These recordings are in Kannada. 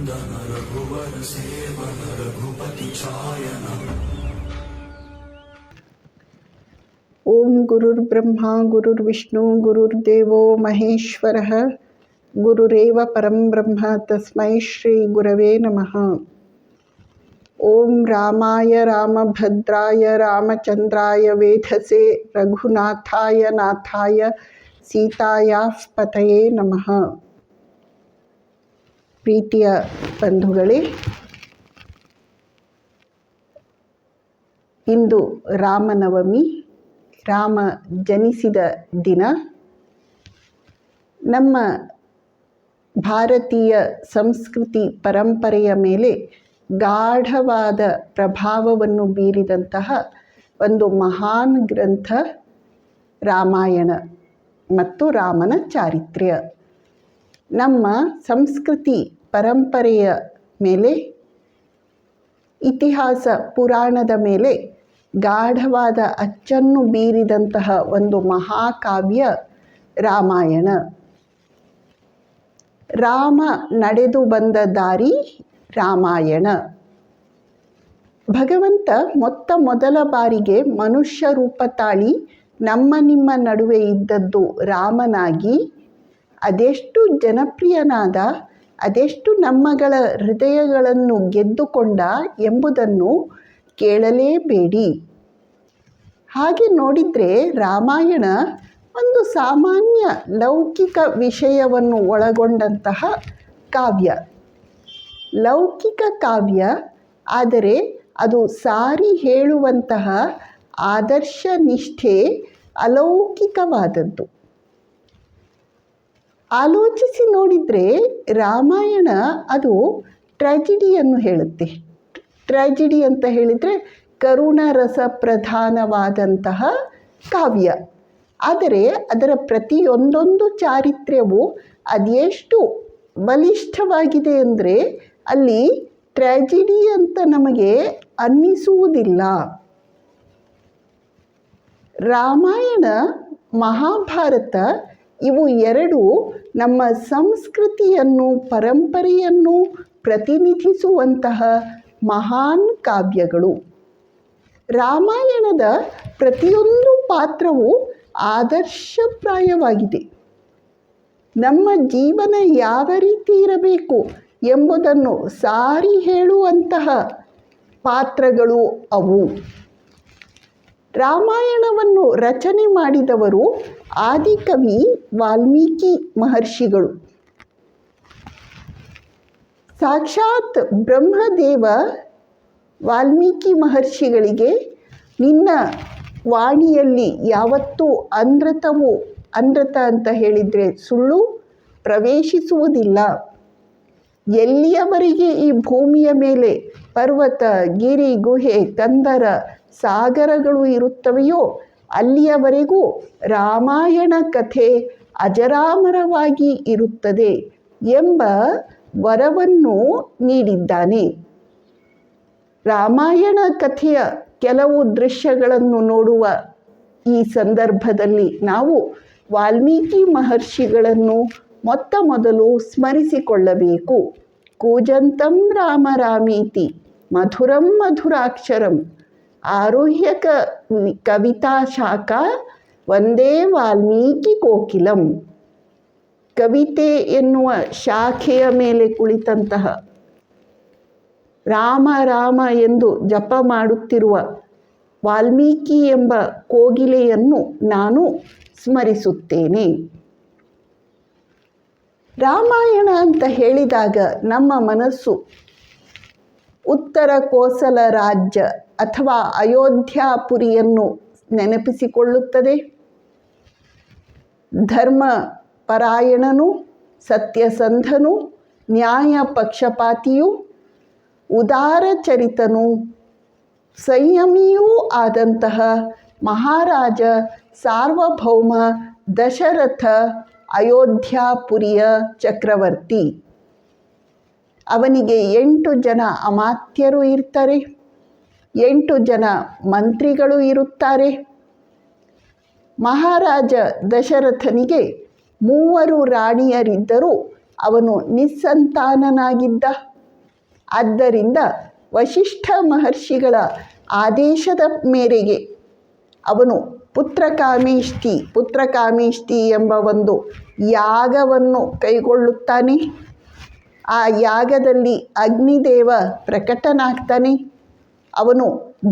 नन्दन रघुवर सेवन रघुपति चायन। ओम गुरुर्ब्रह्मा गुरुर्विष्णु गुरुर्देवो महेश्वरः गुरुरेव परं ब्रह्म तस्मै श्री गुरवे नमः। ओम रामाय रामभद्राय रामचंद्राय वेधसे रघुनाथाय नाथाय सीतायाः पतये नमः। ಪ್ರೀತಿಯ ಬಂಧುಗಳೇ, ಇಂದು ರಾಮನವಮಿ, ರಾಮ ಜನಿಸಿದ ದಿನ. ನಮ್ಮ ಭಾರತೀಯ ಸಂಸ್ಕೃತಿ ಪರಂಪರೆಯ ಮೇಲೆ ಗಾಢವಾದ ಪ್ರಭಾವವನ್ನು ಬೀರಿದಂತಹ ಒಂದು ಮಹಾನ್ ಗ್ರಂಥ ರಾಮಾಯಣ ಮತ್ತು ರಾಮನ ಚಾರಿತ್ರ್ಯ. ನಮ್ಮ ಸಂಸ್ಕೃತಿ ಪರಂಪರೆಯ ಮೇಲೆ, ಇತಿಹಾಸ ಪುರಾಣದ ಮೇಲೆ ಗಾಢವಾದ ಅಚ್ಚನ್ನು ಬೀರಿದಂತಹ ಒಂದು ಮಹಾಕಾವ್ಯ ರಾಮಾಯಣ. ರಾಮ ನಡೆದು ಬಂದ ದಾರಿ ರಾಮಾಯಣ. ಭಗವಂತ ಮೊದಲ ಬಾರಿಗೆ ಮನುಷ್ಯ ರೂಪ ತಾಳಿ ನಮ್ಮ ನಿಮ್ಮ ನಡುವೆ ಇದ್ದದ್ದು ರಾಮನಾಗಿ ಅದೆಷ್ಟು ಜನಪ್ರಿಯನಾದ, ಅದೆಷ್ಟು ನಮ್ಮಗಳ ಹೃದಯಗಳನ್ನು ಗೆದ್ದುಕೊಂಡ ಎಂಬುದನ್ನು ಕೇಳಲೇಬೇಡಿ. ಹಾಗೆ ನೋಡಿದರೆ ರಾಮಾಯಣ ಒಂದು ಸಾಮಾನ್ಯ ಲೌಕಿಕ ವಿಷಯವನ್ನು ಒಳಗೊಂಡಂತಹ ಕಾವ್ಯ. ಲೌಕಿಕ ಕಾವ್ಯ, ಆದರೆ ಅದು ಸಾರಿ ಹೇಳುವಂತಹ ಆದರ್ಶ ನಿಷ್ಠೆ ಅಲೌಕಿಕವಾದದ್ದು. ಆಲೋಚಿಸಿ ನೋಡಿದರೆ ರಾಮಾಯಣ ಅದು ಟ್ರ್ಯಾಜಿಡಿಯನ್ನು ಹೇಳುತ್ತೆ. ಟ್ರ್ಯಾಜಿಡಿ ಅಂತ ಹೇಳಿದರೆ ಕರುಣರಸ ಪ್ರಧಾನವಾದಂತಹ ಕಾವ್ಯ. ಆದರೆ ಅದರ ಪ್ರತಿಯೊಂದೊಂದು ಚಾರಿತ್ರ್ಯವು ಅದೆಷ್ಟು ಬಲಿಷ್ಠವಾಗಿದೆ ಅಂದರೆ ಅಲ್ಲಿ ಟ್ರ್ಯಾಜಿಡಿ ಅಂತ ನಮಗೆ ಅನ್ನಿಸುವುದಿಲ್ಲ. ರಾಮಾಯಣ, ಮಹಾಭಾರತ ಇವು ಎರಡು ನಮ್ಮ ಸಂಸ್ಕೃತಿಯನ್ನು, ಪರಂಪರೆಯನ್ನು ಪ್ರತಿನಿಧಿಸುವಂತಹ ಮಹಾನ್ ಕಾವ್ಯಗಳು. ರಾಮಾಯಣದ ಪ್ರತಿಯೊಂದು ಪಾತ್ರವು ಆದರ್ಶಪ್ರಾಯವಾಗಿದೆ. ನಮ್ಮ ಜೀವನ ಯಾವ ರೀತಿ ಇರಬೇಕು ಎಂಬುದನ್ನು ಸಾರಿ ಹೇಳುವಂತಹ ಪಾತ್ರಗಳು ಅವು. ರಾಮಾಯಣವನ್ನು ರಚನೆ ಮಾಡಿದವರು ಆದಿಕವಿ ವಾಲ್ಮೀಕಿ ಮಹರ್ಷಿಗಳು. ಸಾಕ್ಷಾತ್ ಬ್ರಹ್ಮದೇವ ವಾಲ್ಮೀಕಿ ಮಹರ್ಷಿಗಳಿಗೆ, ನಿನ್ನ ವಾಣಿಯಲ್ಲಿ ಯಾವತ್ತೂ ಅನೃತ ಅಂತ ಹೇಳಿದರೆ ಸುಳ್ಳು ಪ್ರವೇಶಿಸುವುದಿಲ್ಲ. ಎಲ್ಲಿಯವರೆಗೆ ಈ ಭೂಮಿಯ ಮೇಲೆ ಪರ್ವತ, ಗಿರಿ, ಗುಹೆ, ಕಂದರ, ಸಾಗರಗಳು ಇರುತ್ತವೆಯೋ ಅಲ್ಲಿಯವರೆಗೂ ರಾಮಾಯಣ ಕಥೆ ಅಜರಾಮರವಾಗಿ ಇರುತ್ತದೆ ಎಂಬ ವರವನ್ನು ನೀಡಿದ್ದಾನೆ. ರಾಮಾಯಣ ಕಥೆಯ ಕೆಲವು ದೃಶ್ಯಗಳನ್ನು ನೋಡುವ ಈ ಸಂದರ್ಭದಲ್ಲಿ ನಾವು ವಾಲ್ಮೀಕಿ ಮಹರ್ಷಿಗಳನ್ನು ಮೊದಲು ಸ್ಮರಿಸಿಕೊಳ್ಳಬೇಕು. ಕೂಜಂತಂ ರಾಮ ರಾಮೀತಿ ಮಧುರಂ ಮಧುರಾಕ್ಷರಂ ಆರುಹ್ಯ ಕವಿತಾ ಶಾಖಾ ವಂದೇ ವಾಲ್ಮೀಕಿ ಕೋಕಿಲಂ. ಕವಿತೆ ಎನ್ನುವ ಶಾಖೆಯ ಮೇಲೆ ಕುಳಿತಂತಹ, ರಾಮ ರಾಮ ಎಂದು ಜಪ ಮಾಡುತ್ತಿರುವ ವಾಲ್ಮೀಕಿ ಎಂಬ ಕೋಗಿಲೆಯನ್ನು ನಾನು ಸ್ಮರಿಸುತ್ತೇನೆ. ರಾಮಾಯಣ ಅಂತ ಹೇಳಿದಾಗ ನಮ್ಮ ಮನಸ್ಸು ಉತ್ತರ ಕೋಸಲ ರಾಜ್ಯ ಅಥವಾ ಅಯೋಧ್ಯಾಪುರಿಯನ್ನು ನೆನಪಿಸಿಕೊಳ್ಳುತ್ತದೆ. ಧರ್ಮ ಪರಾಯಣನು, ಸತ್ಯಸಂಧನು, ನ್ಯಾಯ ಪಕ್ಷಪಾತಿಯೂ, ಉದಾರ ಚರಿತನು, ಸಂಯಮಿಯೂ ಆದಂತಹ ಮಹಾರಾಜ ಸಾರ್ವಭೌಮ ದಶರಥ ಅಯೋಧ್ಯಾಪುರಿಯ ಚಕ್ರವರ್ತಿ. ಅವನಿಗೆ 8 ಜನ ಅಮಾತ್ಯರು ಇರ್ತಾರೆ, 8 ಜನ ಮಂತ್ರಿಗಳು ಇರುತ್ತಾರೆ. ಮಹಾರಾಜ ದಶರಥನಿಗೆ 3 ರಾಣಿಯರಿದ್ದರೂ ಅವನು ನಿಸ್ಸಂತಾನನಾಗಿದ್ದ. ಆದ್ದರಿಂದ ವಸಿಷ್ಠ ಮಹರ್ಷಿಗಳ ಆದೇಶದ ಮೇರೆಗೆ ಅವನು ಪುತ್ರಕಾಮೇಷ್ಟಿ ಎಂಬ ಒಂದು ಯಾಗವನ್ನು ಕೈಗೊಳ್ಳುತ್ತಾನೆ. ಆ ಯಾಗದಲ್ಲಿ ಅಗ್ನಿದೇವ ಪ್ರಕಟನಾಗ್ತಾನೆ. ಅವನು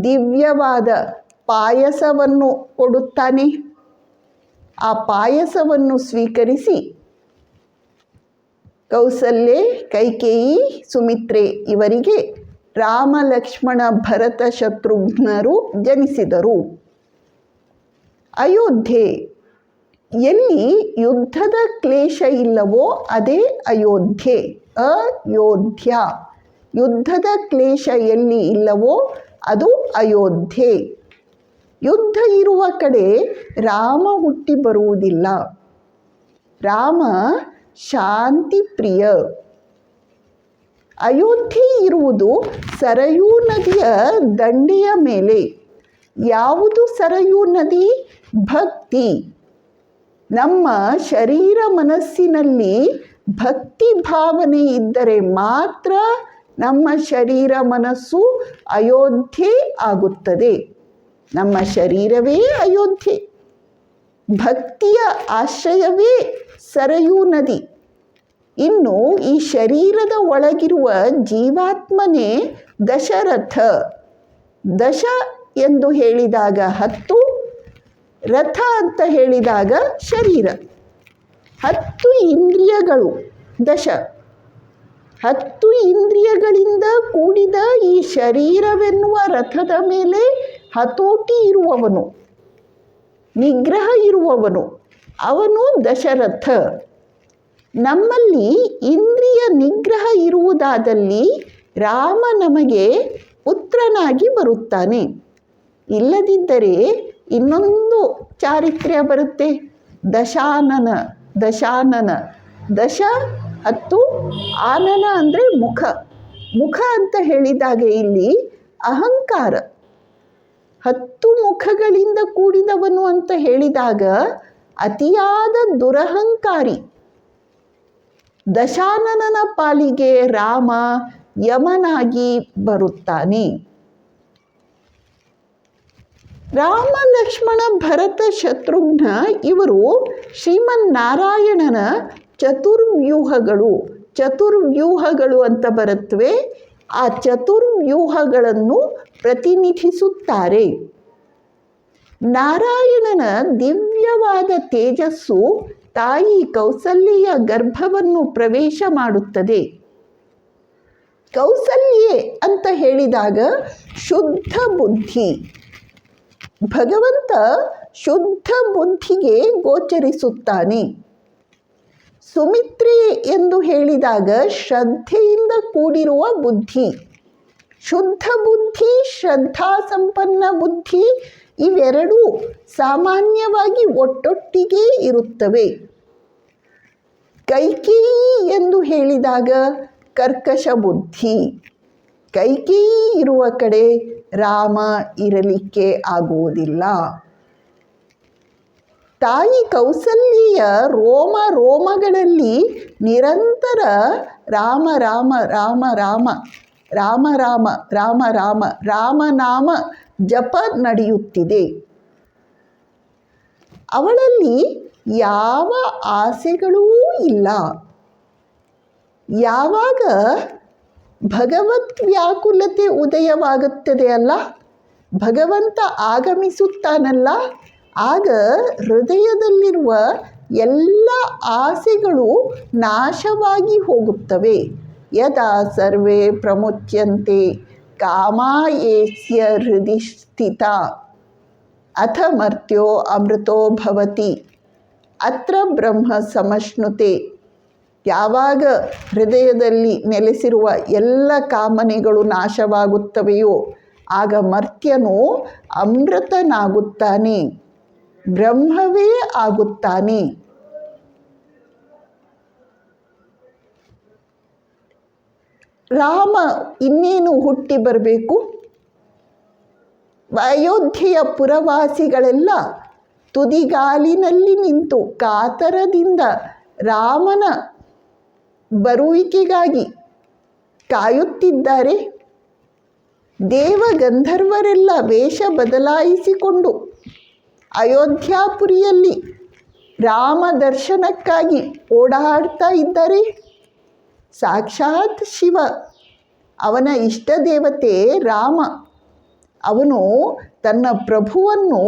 ದಿವ್ಯವಾದ ಪಾಯಸವನ್ನು ಕೊಡುತ್ತಾನೆ. ಆ ಪಾಯಸವನ್ನು ಸ್ವೀಕರಿಸಿ ಕೌಸಲ್ಯೆ, ಕೈಕೇಯಿ, ಸುಮಿತ್ರೆ ಇವರಿಗೆ ರಾಮ, ಲಕ್ಷ್ಮಣ, ಭರತ, ಶತ್ರುಘ್ನರು ಜನಿಸಿದರು. ಅಯೋಧ್ಯೆ ಎಲ್ಲಿ ಯುದ್ಧದ ಕ್ಲೇಶ ಇಲ್ಲವೋ ಅದೇ ಅಯೋಧ್ಯೆ. ಅಯೋಧ್ಯ ಯುದ್ಧದ ಕ್ಲೇಶ ಎಲ್ಲಿ ಇಲ್ಲವೋ ಅದು ಅಯೋಧ್ಯೆ. ಯುದ್ಧ ಇರುವ ಕಡೆ ರಾಮ ಹುಟ್ಟಿ ಬರುವುದಿಲ್ಲ. ರಾಮ ಶಾಂತಿ ಪ್ರಿಯ. ಅಯೋಧ್ಯೆ ಇರುವುದು ಸರಯೂ ನದಿಯ ದಂಡೆಯ ಮೇಲೆ. ಯಾವುದು ಸರಯೂ ನದಿ? ಭಕ್ತಿ. ನಮ್ಮ ಶರೀರ ಮನಸ್ಸಿನಲ್ಲಿ ಭಕ್ತಿ ಭಾವನೆ ಇದ್ದರೆ ಮಾತ್ರ ನಮ್ಮ ಶರೀರ ಮನಸ್ಸು ಅಯೋಧ್ಯೆ ಆಗುತ್ತದೆ. ನಮ್ಮ ಶರೀರವೇ ಅಯೋಧ್ಯೆ. ಭಕ್ತಿಯ ಆಶ್ರಯವೇ ಸರಯೂ ನದಿ. ಇನ್ನು ಈ ಶರೀರದ ಒಳಗಿರುವ ಜೀವಾತ್ಮನೇ ದಶರಥ. ದಶ ಎಂದು ಹೇಳಿದಾಗ 10, ರಥ ಅಂತ ಹೇಳಿದಾಗ ಶರೀರ. 10 ಇಂದ್ರಿಯಗಳು ದಶ. 10 ಇಂದ್ರಿಯಗಳಿಂದ ಕೂಡಿದ ಈ ಶರೀರವೆನ್ನುವ ರಥದ ಮೇಲೆ ಹತೋಟಿ ಇರುವವನು, ನಿಗ್ರಹ ಇರುವವನು, ಅವನು ದಶರಥ. ನಮ್ಮಲ್ಲಿ ಇಂದ್ರಿಯ ನಿಗ್ರಹ ಇರುವುದಾದಲ್ಲಿ ರಾಮ ನಮಗೆ ಪುತ್ರನಾಗಿ ಬರುತ್ತಾನೆ. ಇಲ್ಲದಿದ್ದರೆ ಇನ್ನೊಂದು ಚಾರಿತ್ರ್ಯ ಬರುತ್ತೆ, ದಶಾನನ. ದಶ 10, ಆನನ ಅಂದರೆ ಮುಖ ಅಂತ ಹೇಳಿದಾಗ ಇಲ್ಲಿ ಅಹಂಕಾರ. 10 ಮುಖಗಳಿಂದ ಕೂಡಿದವನು ಅಂತ ಹೇಳಿದಾಗ ಅತಿಯಾದ ದುರಹಂಕಾರಿ. ದಶಾನನನ ಪಾಲಿಗೆ ರಾಮ ಯಮನಾಗಿ ಬರುತ್ತಾನೆ. ರಾಮ, ಲಕ್ಷ್ಮಣ, ಭರತ, ಶತ್ರುಘ್ನ ಇವರು ಶ್ರೀಮನ್ನಾರಾಯಣನ ಚತುರ್ವ್ಯೂಹಗಳು ಅಂತ ಬರುತ್ತವೆ. ಆ ಚತುರ್ವ್ಯೂಹಗಳನ್ನು ಪ್ರತಿನಿಧಿಸುತ್ತಾರೆ. ನಾರಾಯಣನ ದಿವ್ಯವಾದ ತೇಜಸ್ಸು ತಾಯಿ ಕೌಸಲ್ಯೆಯ ಗರ್ಭವನ್ನು ಪ್ರವೇಶ ಮಾಡುತ್ತದೆ. ಕೌಸಲ್ಯೆ ಅಂತ ಹೇಳಿದಾಗ ಶುದ್ಧ ಬುದ್ಧಿ. ಭಗವಂತ ಶುದ್ಧ ಬುದ್ಧಿಗೆ ಗೋಚರಿಸುತ್ತಾನೆ. ಸುಮಿತ್ರೆ ಎಂದು ಹೇಳಿದಾಗ ಶ್ರದ್ಧೆಯಿಂದ ಕೂಡಿರುವ ಬುದ್ಧಿ. ಶುದ್ಧ ಬುದ್ಧಿ, ಶ್ರದ್ಧಾ ಸಂಪನ್ನ ಬುದ್ಧಿ ಇವೆರಡೂ ಸಾಮಾನ್ಯವಾಗಿ ಒಟ್ಟೊಟ್ಟಿಗೆ ಇರುತ್ತವೆ. ಕೈಕೇಯಿ ಎಂದು ಹೇಳಿದಾಗ ಕರ್ಕಶ ಬುದ್ಧಿ. ಕೈಕೇಯಿ ಇರುವ ಕಡೆ ರಾಮ ಇರಲಿಕ್ಕೆ ಆಗುವುದಿಲ್ಲ. ತಾಯಿ ಕೌಸಲ್ಯೆಯ ರೋಮಗಳಲ್ಲಿ ನಿರಂತರ ರಾಮ ರಾಮ ರಾಮ ರಾಮ ರಾಮ ರಾಮ ರಾಮ ರಾಮ ರಾಮನಾಮ ಜಪ ನಡೆಯುತ್ತಿದೆ. ಅವಳಲ್ಲಿ ಯಾವ ಆಸೆಗಳೂ ಇಲ್ಲ. ಯಾವಾಗ ಭಗವತ್ ವ್ಯಾಕುಲತೆ ಉದಯವಾಗುತ್ತದೆ ಅಲ್ಲ, ಭಗವಂತ ಆಗಮಿಸುತ್ತಾನಲ್ಲ, ಆಗ ಹೃದಯದಲ್ಲಿರುವ ಎಲ್ಲ ಆಸೆಗಳು ನಾಶವಾಗಿ ಹೋಗುತ್ತವೆ. ಯದಾ ಸರ್ವೇ ಪ್ರಮುಚ್ಯಂತೆ ಕಾಮಾಯೇಸ್ಯ ಹೃದಯ ಸ್ಥಿತ ಅಥ ಮರ್ತ್ಯೋ ಅಮೃತೋ ಭವತಿ ಅತ್ರ ಬ್ರಹ್ಮ ಸಮಶ್ನುತೆ. ಯಾವಾಗ ಹೃದಯದಲ್ಲಿ ನೆಲೆಸಿರುವ ಎಲ್ಲ ಕಾಮನೆಗಳು ನಾಶವಾಗುತ್ತವೆಯೋ ಆಗ ಮರ್ತ್ಯನು ಅಮೃತನಾಗುತ್ತಾನೆ, ಬ್ರಹ್ಮವೇ ಆಗುತ್ತಾನೆ. ರಾಮ ಇನ್ನೇನು ಹುಟ್ಟಿ ಬರಬೇಕು? ಅಯೋಧ್ಯೆಯ ಪುರವಾಸಿಗಳೆಲ್ಲ ತುದಿಗಾಲಿನಲ್ಲಿ ನಿಂತು ಕಾತರದಿಂದ ರಾಮನ ಬರುವಿಕೆಗಾಗಿ ಕಾಯುತ್ತಿದ್ದಾರೆ. ದೇವಗಂಧರ್ವರೆಲ್ಲ ವೇಷ ಬದಲಾಯಿಸಿಕೊಂಡು ಅಯೋಧ್ಯಾಪುರಿಯಲ್ಲಿ ರಾಮ ದರ್ಶನಕ್ಕಾಗಿ ಓಡಾಡ್ತಾ ಇದ್ದಾರೆ. ಸಾಕ್ಷಾತ್ ಶಿವ, ಅವನ ಇಷ್ಟ ದೇವತೆ ರಾಮ, ಅವನು ತನ್ನ ಪ್ರಭುವನ್ನು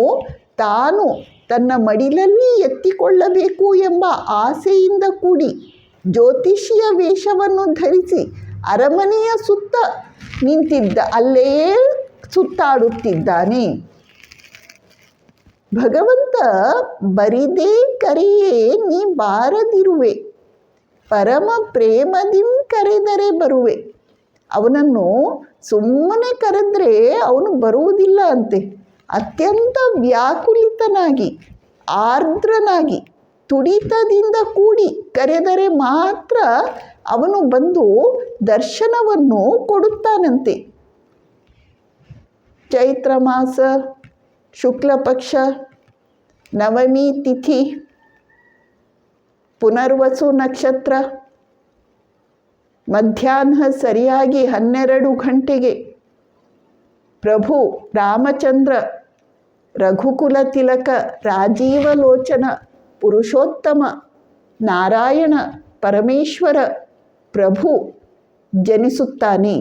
ತಾನು ತನ್ನ ಮಡಿಲಲ್ಲಿ ಎತ್ತಿಕೊಳ್ಳಬೇಕು ಎಂಬ ಆಸೆಯಿಂದ ಕೂಡಿ ಜ್ಯೋತಿಷಿಯ ವೇಷವನ್ನು ಧರಿಸಿ ಅರಮನೆಯ ಸುತ್ತ ನಿಂತಿದ್ದ, ಅಲ್ಲೇ ಸುತ್ತಾಡುತ್ತಿದ್ದಾನೆ. ಭಗವಂತ ಬರಿದೇ ಕರೆಯೇ ನೀ ಬಾರದಿರುವೆ, ಪರಮ ಪ್ರೇಮದಿಂ ಕರೆದರೆ ಬರುವೆ. ಅವನನ್ನು ಸುಮ್ಮನೆ ಕರೆದ್ರೆ ಅವನು ಬರುವುದಿಲ್ಲ ಅಂತೆ. ಅತ್ಯಂತ ವ್ಯಾಕುಲಿತನಾಗಿ, ಆರ್ದ್ರನಾಗಿ, ತುಡಿತದಿಂದ ಕೂಡಿ ಕರೆದರೆ ಮಾತ್ರ ಅವನು ಬಂದು ದರ್ಶನವನ್ನು ಕೊಡುತ್ತಾನಂತೆ. ಚೈತ್ರ ಮಾಸ ಶುಕ್ಲ ಪಕ್ಷ ನವಮಿ ತಿಥಿ ಪುನರ್ವಸು ನಕ್ಷತ್ರ ಮಧ್ಯಾಹ್ನ ಸರಿಯಾಗಿ 12 ಗಂಟೆಗೆ ಪ್ರಭು ರಾಮಚಂದ್ರ ರಘುಕುಲ ತಿಲಕ ರಾಜೀವಲೋಚನ ಪುರುಷೋತ್ತಮ ನಾರಾಯಣ ಪರಮೇಶ್ವರ ಪ್ರಭು ಜನಿಸುತ್ತಾನೆ.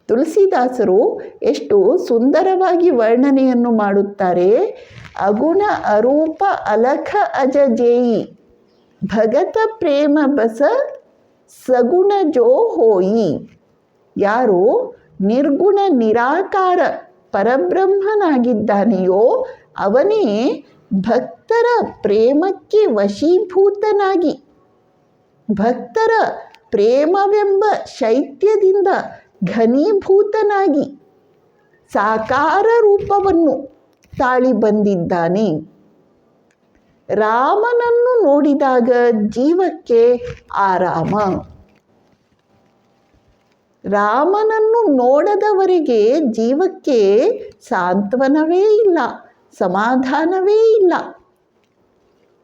ತುಳಸಿದಾಸರು ಎಷ್ಟು ಸುಂದರವಾಗಿ ವರ್ಣನೆಯನ್ನು ಮಾಡುತ್ತಾರೆ. ಅಗುಣ ಅರೂಪ ಅಲಖ ಅಜಜೇಯಿ ಭಗತ ಪ್ರೇಮ ಬಸ ಸಗುಣ ಜೋ ಹೋಯಿ. ಯಾರು ನಿರ್ಗುಣ ನಿರಾಕಾರ ಪರಬ್ರಹ್ಮನಾಗಿದ್ದಾನೆಯೋ ಅವನೇ ಭಕ್ತರ ಪ್ರೇಮಕ್ಕೆ ವಶೀಭೂತನಾಗಿ, ಭಕ್ತರ ಪ್ರೇಮವೆಂಬ ಶೈತ್ಯದಿಂದ ಘನೀಭೂತನಾಗಿ ಸಾಕಾರ ರೂಪವನ್ನು ತಾಳಿ ಬಂದಿದ್ದಾನೆ. ರಾಮನನ್ನು ನೋಡಿದಾಗ ಜೀವಕ್ಕೆ ಆರಾಮ. ರಾಮನನ್ನು ನೋಡದವರೆಗೆ ಜೀವಕ್ಕೆ ಸಾಂತ್ವನವೇ ಇಲ್ಲ, ಸಮಾಧಾನವೇ ಇಲ್ಲ.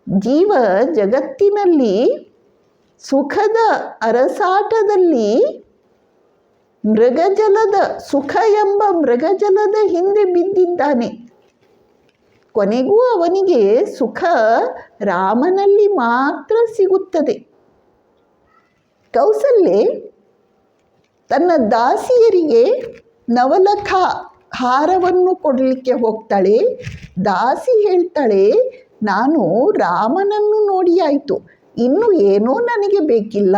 ಜೀವ ಜಗತ್ತಿನಲ್ಲಿ ಸುಖದ ಅರಸಾಟದಲ್ಲಿ ಮೃಗಜಲದ ಸುಖ ಎಂಬ ಮೃಗಜಲದ ಹಿಂದೆ ಬಿದ್ದಿದ್ದಾನೆ. ಕೊನೆಗೂ ಅವನಿಗೆ ಸುಖ ರಾಮನಲ್ಲಿ ಮಾತ್ರ ಸಿಗುತ್ತದೆ. ಕೌಸಲ್ಯೆ ತನ್ನ ದಾಸಿಯರಿಗೆ ನವಲಖ ಹಾರವನ್ನು ಕೊಡಲಿಕ್ಕೆ ಹೋಗ್ತಾಳೆ. ದಾಸಿ ಹೇಳ್ತಾಳೆ, ನಾನು ರಾಮನನ್ನು ನೋಡಿ ಆಯಿತು, ಇನ್ನು ಏನೂ ನನಗೆ ಬೇಕಿಲ್ಲ.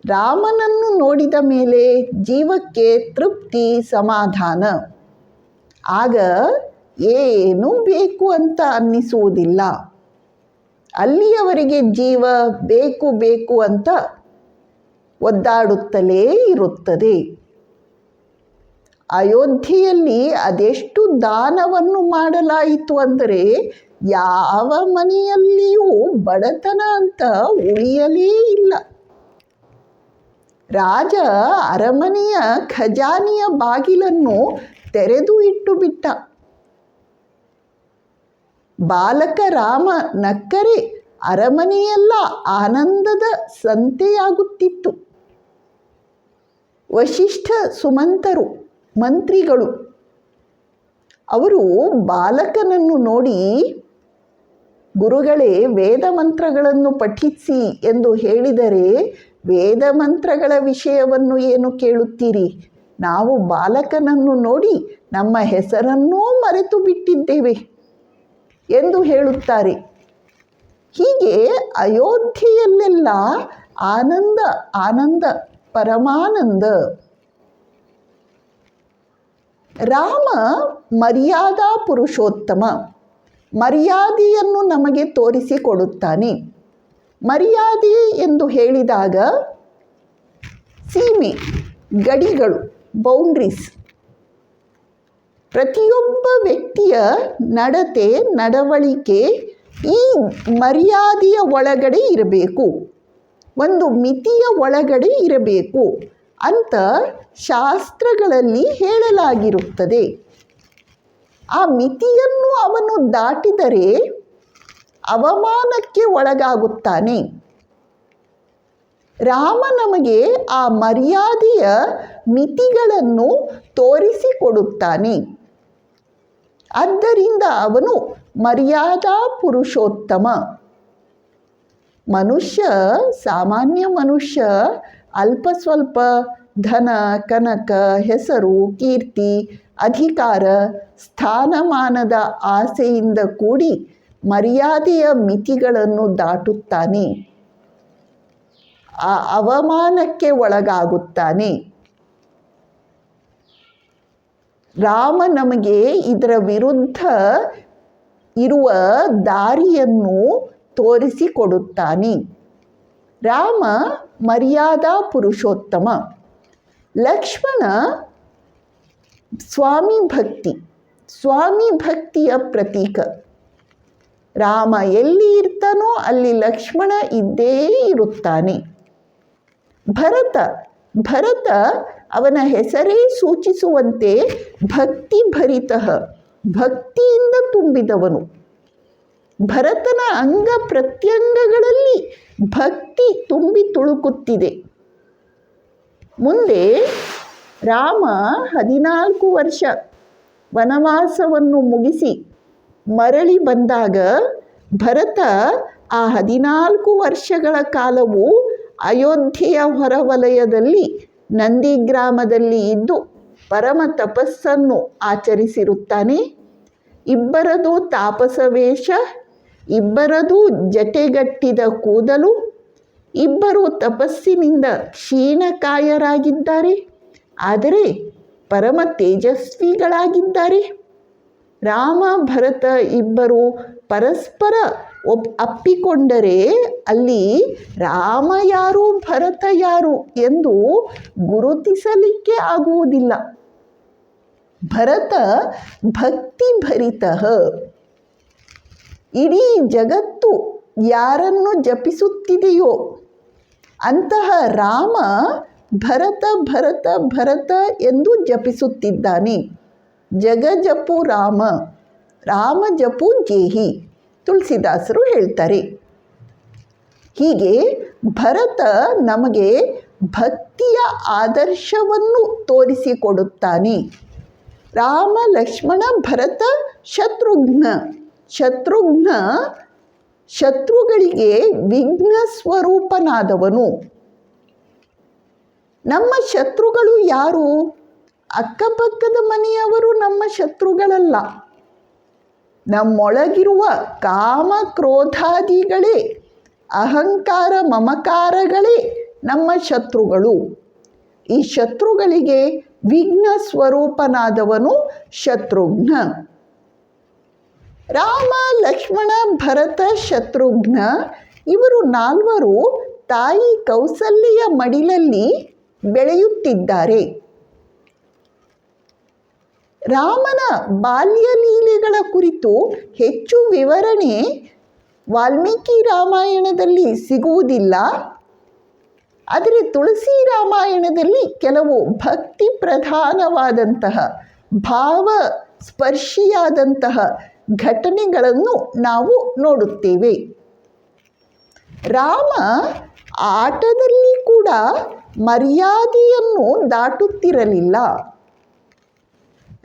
ರಾಮನನ್ನು ನೋಡಿದ ಮೇಲೆ ಜೀವಕ್ಕೆ ತೃಪ್ತಿ, ಸಮಾಧಾನ. ಆಗ ಏನೂ ಬೇಕು ಅಂತ ಅನ್ನಿಸುವುದಿಲ್ಲ. ಅಲ್ಲಿಯವರೆಗೆ ಜೀವ ಬೇಕು ಬೇಕು ಅಂತ ಒದ್ದಾಡುತ್ತಲೇ ಇರುತ್ತದೆ. ಅಯೋಧ್ಯೆಯಲ್ಲಿ ಅದೆಷ್ಟು ದಾನವನ್ನು ಮಾಡಲಾಯಿತು ಅಂದರೆ ಯಾವ ಮನೆಯಲ್ಲಿಯೂ ಬಡತನ ಅಂತ ಉಳಿಯಲೇ ಇಲ್ಲ. ರಾಜ ಅರಮನೆಯ ಖಜಾನೆಯ ಬಾಗಿಲನ್ನು ತೆರೆದು ಇಟ್ಟು ಬಿಟ್ಟ. ಬಾಲಕ ರಾಮ ನಕ್ಕರೆ ಅರಮನೆಯೆಲ್ಲ ಆನಂದದ ಸಂತೆಯಾಗುತ್ತಿತ್ತು. ವಶಿಷ್ಠ ಸುಮಂತರು ಮಂತ್ರಿಗಳು ಅವರು ಬಾಲಕನನ್ನು ನೋಡಿ, ಗುರುಗಳೇ ವೇದ ಮಂತ್ರಗಳನ್ನು ಪಠಿಸಿ ಎಂದು ಹೇಳಿದರೆ ವೇದ ಮಂತ್ರಗಳ ವಿಷಯವನ್ನು ಏನು ಕೇಳುತ್ತೀರಿ? ನಾವು ಬಾಲಕನನ್ನು ನೋಡಿ ನಮ್ಮ ಹೆಸರನ್ನೂ ಮರೆತು ಬಿಟ್ಟಿದ್ದೇವೆ ಎಂದು ಹೇಳುತ್ತಾರೆ. ಹೀಗೆ ಅಯೋಧ್ಯೆಯಲ್ಲೆಲ್ಲ ಆನಂದ ಆನಂದ ಪರಮಾನಂದ. ರಾಮ ಮರ್ಯಾದಾ ಪುರುಷೋತ್ತಮ, ಮರ್ಯಾದೆಯನ್ನು ನಮಗೆ ತೋರಿಸಿಕೊಡುತ್ತಾನೆ. ಮರ್ಯಾದೆ ಎಂದು ಹೇಳಿದಾಗ ಸೀಮೆ, ಗಡಿಗಳು, ಬೌಂಡ್ರೀಸ್. ಪ್ರತಿಯೊಬ್ಬ ವ್ಯಕ್ತಿಯ ನಡತೆ, ನಡವಳಿಕೆ ಈ ಮರ್ಯಾದೆಯ ಒಳಗಡೆ ಇರಬೇಕು, ಒಂದು ಮಿತಿಯ ಒಳಗಡೆ ಇರಬೇಕು ಅಂತ ಶಾಸ್ತ್ರಗಳಲ್ಲಿ ಹೇಳಲಾಗಿರುತ್ತದೆ. ಆ ಮಿತಿಯನ್ನು ಅವನು ದಾಟಿದರೆ ಅವಮಾನಕ್ಕೆ ಒಳಗಾಗುತ್ತಾನೆ. ರಾಮ ನಮಗೆ ಆ ಮರ್ಯಾದೆಯ ಮಿತಿಗಳನ್ನು ತೋರಿಸಿಕೊಡುತ್ತಾನೆ. ಆದ್ದರಿಂದ ಅವನು ಮರ್ಯಾದಾ ಪುರುಷೋತ್ತಮ. ಮನುಷ್ಯ, ಸಾಮಾನ್ಯ ಮನುಷ್ಯ ಅಲ್ಪ ಸ್ವಲ್ಪ ಧನ, ಕನಕ, ಹೆಸರು, ಕೀರ್ತಿ, ಅಧಿಕಾರ, ಸ್ಥಾನಮಾನದ ಆಸೆಯಿಂದ ಕೂಡಿ ಮರ್ಯಾದೆಯ ಮಿತಿಗಳನ್ನು ದಾಟುತ್ತಾನೆ. ಆ ಅವಮಾನಕ್ಕೆ ಒಳಗಾಗುತ್ತಾನೆ. ರಾಮ ನಮಗೆ ಇದರ ವಿರುದ್ಧ ಇರುವ ದಾರಿಯನ್ನು ತೋರಿಸಿಕೊಡುತ್ತಾನೆ. ರಾಮ ಮರ್ಯಾದಾ ಪುರುಷೋತ್ತಮ. ಲಕ್ಷ್ಮಣ ಸ್ವಾಮಿ ಭಕ್ತಿಯ ಪ್ರತೀಕ. ರಾಮ ಎಲ್ಲಿ ಇರ್ತಾನೋ ಅಲ್ಲಿ ಲಕ್ಷ್ಮಣ ಇದ್ದೇ ಇರುತ್ತಾನೆ. ಭರತ ಅವನ ಹೆಸರೇ ಸೂಚಿಸುವಂತೆ ಭಕ್ತಿಯಿಂದ ತುಂಬಿದವನು. ಭರತನ ಅಂಗ ಪ್ರತ್ಯಂಗಗಳಲ್ಲಿ ಭಕ್ತಿ ತುಂಬಿ ತುಳುಕುತ್ತಿದೆ. ಮುಂದೆ ರಾಮ 14 ವರ್ಷ ವನವಾಸವನ್ನು ಮುಗಿಸಿ ಮರಳಿ ಬಂದಾಗ ಭರತ ಆ 14 ವರ್ಷಗಳ ಕಾಲವು ಅಯೋಧ್ಯೆಯ ಹೊರವಲಯದಲ್ಲಿ ನಂದಿಗ್ರಾಮದಲ್ಲಿ ಇದ್ದು ಪರಮ ತಪಸ್ಸನ್ನು ಆಚರಿಸಿರುತ್ತಾನೆ. ಇಬ್ಬರದು ತಾಪಸ ವೇಷ, ಇಬ್ಬರದು ಜಟೆಗಟ್ಟಿದ ಕೂದಲು, ಇಬ್ಬರು ತಪಸ್ಸಿನಿಂದ ಕ್ಷೀಣಕಾಯರಾಗಿದ್ದಾರೆ. ಆದರೆ ಪರಮ ತೇಜಸ್ವಿಗಳಾಗಿದ್ದಾರೆ. ರಾಮ ಭರತ ಇಬ್ಬರು ಪರಸ್ಪರ ಅಪ್ಪಿಕೊಂಡರೆ ಅಲ್ಲಿ ರಾಮ ಯಾರು ಭರತ ಯಾರು ಎಂದು ಗುರುತಿಸಲಿಕ್ಕೆ ಆಗುವುದಿಲ್ಲ. ಭರತ ಭಕ್ತಿಭರಿತ. ಇಡೀ ಜಗತ್ತು ಯಾರನ್ನು ಜಪಿಸುತ್ತಿದೆಯೋ ಅಂತಹ ರಾಮ ಭರತ ಭರತ ಭರತ ಎಂದು ಜಪಿಸುತ್ತಿದ್ದಾನೆ. ಜಗಜಪು ರಾಮ, ರಾಮ ಜಪು ಜೇಹಿ, ತುಳಸಿದಾಸರು ಹೇಳ್ತಾರೆ. ಹೀಗೆ ಭರತ ನಮಗೆ ಭಕ್ತಿಯ ಆದರ್ಶವನ್ನು ತೋರಿಸಿಕೊಡುತ್ತಾನೆ. ರಾಮ, ಲಕ್ಷ್ಮಣ, ಭರತ, ಶತ್ರುಘ್ನ. ಶತ್ರುಗಳಿಗೆ ವಿಘ್ನ ಸ್ವರೂಪನಾದವನು. ನಮ್ಮ ಶತ್ರುಗಳು ಯಾರು? ಅಕ್ಕಪಕ್ಕದ ಮನೆಯವರು ನಮ್ಮ ಶತ್ರುಗಳಲ್ಲ. ನಮ್ಮೊಳಗಿರುವ ಕಾಮ ಕ್ರೋಧಾದಿಗಳೇ, ಅಹಂಕಾರ ಮಮಕಾರಗಳೇ ನಮ್ಮ ಶತ್ರುಗಳು. ಈ ಶತ್ರುಗಳಿಗೆ ವಿಘ್ನ ಸ್ವರೂಪನಾದವನು ಶತ್ರುಘ್ನ. ರಾಮ, ಲಕ್ಷ್ಮಣ, ಭರತ, ಶತ್ರುಘ್ನ ಇವರು ನಾಲ್ವರು ತಾಯಿ ಕೌಸಲ್ಯೆಯ ಮಡಿಲಲ್ಲಿ ಬೆಳೆಯುತ್ತಿದ್ದಾರೆ. ರಾಮನ ಬಾಲ್ಯ ಲೀಲೆಗಳ ಕುರಿತು ಹೆಚ್ಚು ವಿವರಣೆ ವಾಲ್ಮೀಕಿ ರಾಮಾಯಣದಲ್ಲಿ ಸಿಗುವುದಿಲ್ಲ. ಆದರೆ ತುಳಸಿ ರಾಮಾಯಣದಲ್ಲಿ ಕೆಲವು ಭಕ್ತಿ ಪ್ರಧಾನವಾದಂತಹ ಭಾವ ಸ್ಪರ್ಶಿಯಾದಂತಹ ಘಟನೆಗಳನ್ನು ನಾವು ನೋಡುತ್ತೇವೆ. ರಾಮ ಆಟದಲ್ಲಿ ಕೂಡ ಮರ್ಯಾದೆಯನ್ನು ದಾಟುತ್ತಿರಲಿಲ್ಲ.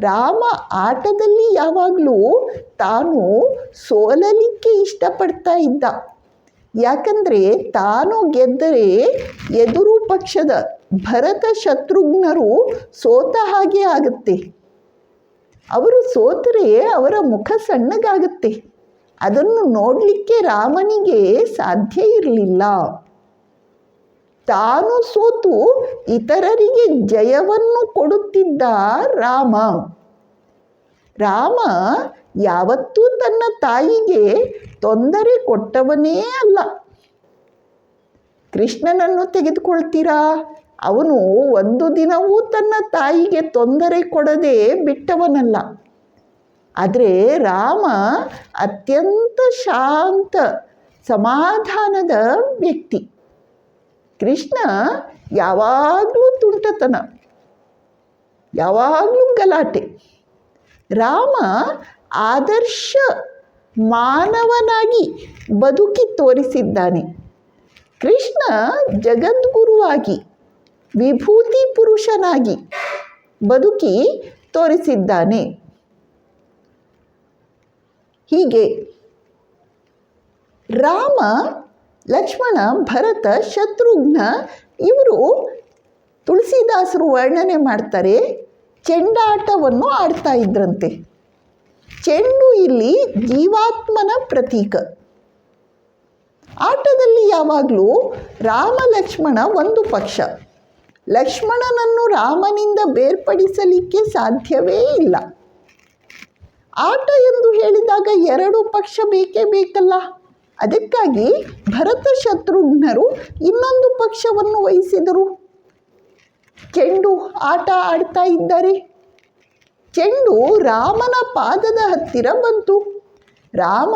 ರಾಮ ಆಟದಲ್ಲಿ ಯಾವಾಗಲೂ ತಾನು ಸೋಲಲಿಕ್ಕೆ ಇಷ್ಟಪಡ್ತಾ ಇದ್ದ. ಯಾಕಂದರೆ ತಾನು ಗೆದ್ದರೆ ಎದುರು ಪಕ್ಷದ ಭರತ ಶತ್ರುಘ್ನರು ಸೋತ ಹಾಗೆ ಆಗುತ್ತೆ. ಅವರು ಸೋತರೆ ಅವರ ಮುಖ ಸಣ್ಣಗಾಗುತ್ತೆ. ಅದನ್ನು ನೋಡಲಿಕ್ಕೆ ರಾಮನಿಗೆ ಸಾಧ್ಯ ಇರಲಿಲ್ಲ. ತಾನು ಸೋತು ಇತರರಿಗೆ ಜಯವನ್ನು ಕೊಡುತ್ತಿದ್ದ ರಾಮ. ರಾಮ ಯಾವತ್ತೂ ತನ್ನ ತಾಯಿಗೆ ತೊಂದರೆ ಕೊಟ್ಟವನೇ ಅಲ್ಲ. ಕೃಷ್ಣನನ್ನು ತೆಗೆದುಕೊಳ್ತೀರಾ? ಅವನು ಒಂದು ದಿನವೂ ತನ್ನ ತಾಯಿಗೆ ತೊಂದರೆ ಕೊಡದೆ ಬಿಟ್ಟವನಲ್ಲ. ಆದರೆ ರಾಮ ಅತ್ಯಂತ ಶಾಂತ ಸಮಾಧಾನದ ವ್ಯಕ್ತಿ. ಕೃಷ್ಣ ಯಾವಾಗಲೂ ತುಂಟತನ, ಯಾವಾಗಲೂ ಗಲಾಟೆ. ರಾಮ ಆದರ್ಶ ಮಾನವನಾಗಿ ಬದುಕಿ ತೋರಿಸಿದ್ದಾನೆ. ಕೃಷ್ಣ ಜಗದ್ಗುರುವಾಗಿ ವಿಭೂತಿ ಪುರುಷನಾಗಿ ಬದುಕಿ ತೋರಿಸಿದ್ದಾನೆ. ಹೀಗೆ ರಾಮ, ಲಕ್ಷ್ಮಣ, ಭರತ, ಶತ್ರುಘ್ನ ಇವರು ತುಳಸಿದಾಸರು ವರ್ಣನೆ ಮಾಡ್ತಾರೆ, ಚೆಂಡಾಟವನ್ನು ಆಡ್ತಾ ಇದ್ರಂತೆ. ಚೆಂಡು ಇಲ್ಲಿ ಜೀವಾತ್ಮನ ಪ್ರತೀಕ. ಆಟದಲ್ಲಿ ಯಾವಾಗಲೂ ರಾಮ ಲಕ್ಷ್ಮಣ ಒಂದು ಪಕ್ಷ. ಲಕ್ಷ್ಮಣನನ್ನು ರಾಮನಿಂದ ಬೇರ್ಪಡಿಸಲಿಕ್ಕೆ ಸಾಧ್ಯವೇ ಇಲ್ಲ. ಆಟ ಎಂದು ಹೇಳಿದಾಗ ಎರಡು ಪಕ್ಷ ಬೇಕೇ ಬೇಕಲ್ಲ. ಅದಕ್ಕಾಗಿ ಭರತ ಶತ್ರುಘ್ನರು ಇನ್ನೊಂದು ಪಕ್ಷವನ್ನು ವಹಿಸಿದರು. ಚೆಂಡು ಆಟ ಆಡ್ತಾ ಇದ್ದಾರೆ. ಚೆಂಡು ರಾಮನ ಪಾದದ ಹತ್ತಿರ ಬಂತು. ರಾಮ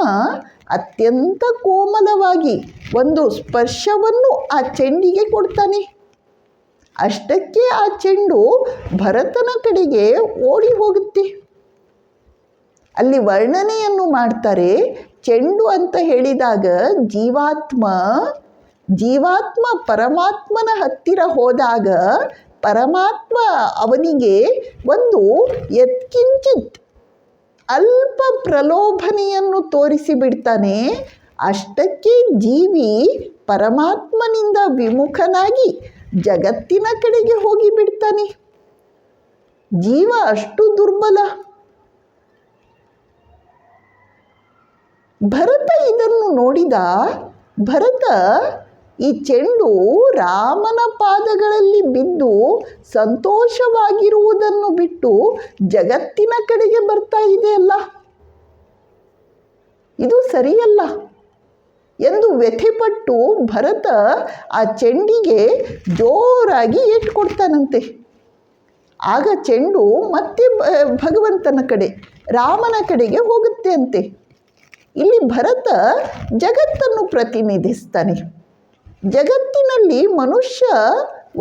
ಅತ್ಯಂತ ಕೋಮಲವಾಗಿ ಒಂದು ಸ್ಪರ್ಶವನ್ನು ಆ ಚೆಂಡಿಗೆ ಕೊಡ್ತಾನೆ. ಅಷ್ಟಕ್ಕೆ ಆ ಚೆಂಡು ಭರತನ ಕಡೆಗೆ ಓಡಿ ಹೋಗುತ್ತೆ. ಅಲ್ಲಿ ವರ್ಣನೆಯನ್ನು ಮಾಡ್ತಾರೆ. ಚೆಂಡು ಅಂತ ಹೇಳಿದಾಗ ಜೀವಾತ್ಮ ಪರಮಾತ್ಮನ ಹತ್ತಿರ ಹೋದಾಗ ಪರಮಾತ್ಮ ಅವನಿಗೆ ಒಂದು ಯತ್ಕಿಂಚಿತ್ ಅಲ್ಪ ಪ್ರಲೋಭನೆಯನ್ನು ತೋರಿಸಿಬಿಡ್ತಾನೆ. ಅಷ್ಟಕ್ಕೆ ಜೀವಿ ಪರಮಾತ್ಮನಿಂದ ವಿಮುಖನಾಗಿ ಜಗತ್ತಿನ ಕಡೆಗೆ ಹೋಗಿಬಿಡ್ತಾನೆ. ಜೀವ ಅಷ್ಟು ದುರ್ಬಲ. ಭರತ ಇದನ್ನು ನೋಡಿದ. ಭರತ ಈ ಚೆಂಡು ರಾಮನ ಪಾದಗಳಲ್ಲಿ ಬಿದ್ದು ಸಂತೋಷವಾಗಿರುವುದನ್ನು ಬಿಟ್ಟು ಜಗತ್ತಿನ ಕಡೆಗೆ ಬರ್ತಾ ಇದೆಯಲ್ಲ, ಇದು ಸರಿಯಲ್ಲ ಎಂದು ವ್ಯಥೆಪಟ್ಟು ಭರತ ಆ ಚೆಂಡಿಗೆ ಜೋರಾಗಿ ಏಟ್ಕೊಡ್ತಾನಂತೆ. ಆಗ ಚೆಂಡು ಮತ್ತೆ ಭಗವಂತನ ಕಡೆ, ರಾಮನ ಕಡೆಗೆ ಹೋಗುತ್ತೆ ಅಂತೆ. ಇಲ್ಲಿ ಭರತ ಜಗತ್ತನ್ನು ಪ್ರತಿನಿಧಿಸ್ತಾನೆ. ಜಗತ್ತಿನಲ್ಲಿ ಮನುಷ್ಯ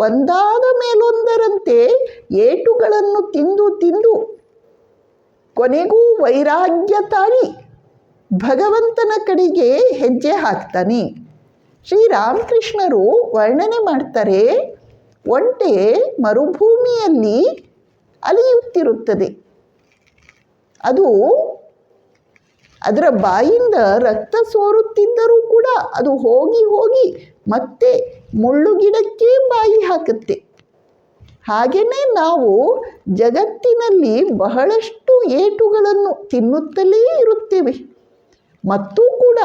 ಒಂದಾದ ಮೇಲೊಂದರಂತೆ ಏಟುಗಳನ್ನು ತಿಂದು ಕೊನೆಗೂ ವೈರಾಗ್ಯ ತಾಳಿ ಭಗವಂತನ ಕಡೆಗೆ ಹೆಜ್ಜೆ ಹಾಕ್ತಾನೆ. ಶ್ರೀರಾಮಕೃಷ್ಣರು ವರ್ಣನೆ ಮಾಡ್ತಾರೆ, ಒಂಟೆ ಮರುಭೂಮಿಯಲ್ಲಿ ಅಲೆಯುತ್ತಿರುತ್ತದೆ. ಅದರ ಬಾಯಿಂದ ರಕ್ತ ಸೋರುತ್ತಿದ್ದರೂ ಕೂಡ ಅದು ಹೋಗಿ ಮತ್ತೆ ಮುಳ್ಳುಗಿಡಕ್ಕೆ ಬಾಯಿ ಹಾಕುತ್ತೆ. ಹಾಗೆಯೇ ನಾವು ಜಗತ್ತಿನಲ್ಲಿ ಬಹಳಷ್ಟು ಏಟುಗಳನ್ನು ತಿನ್ನುತ್ತಲೇ ಇರುತ್ತೇವೆ ಮತ್ತು ಕೂಡ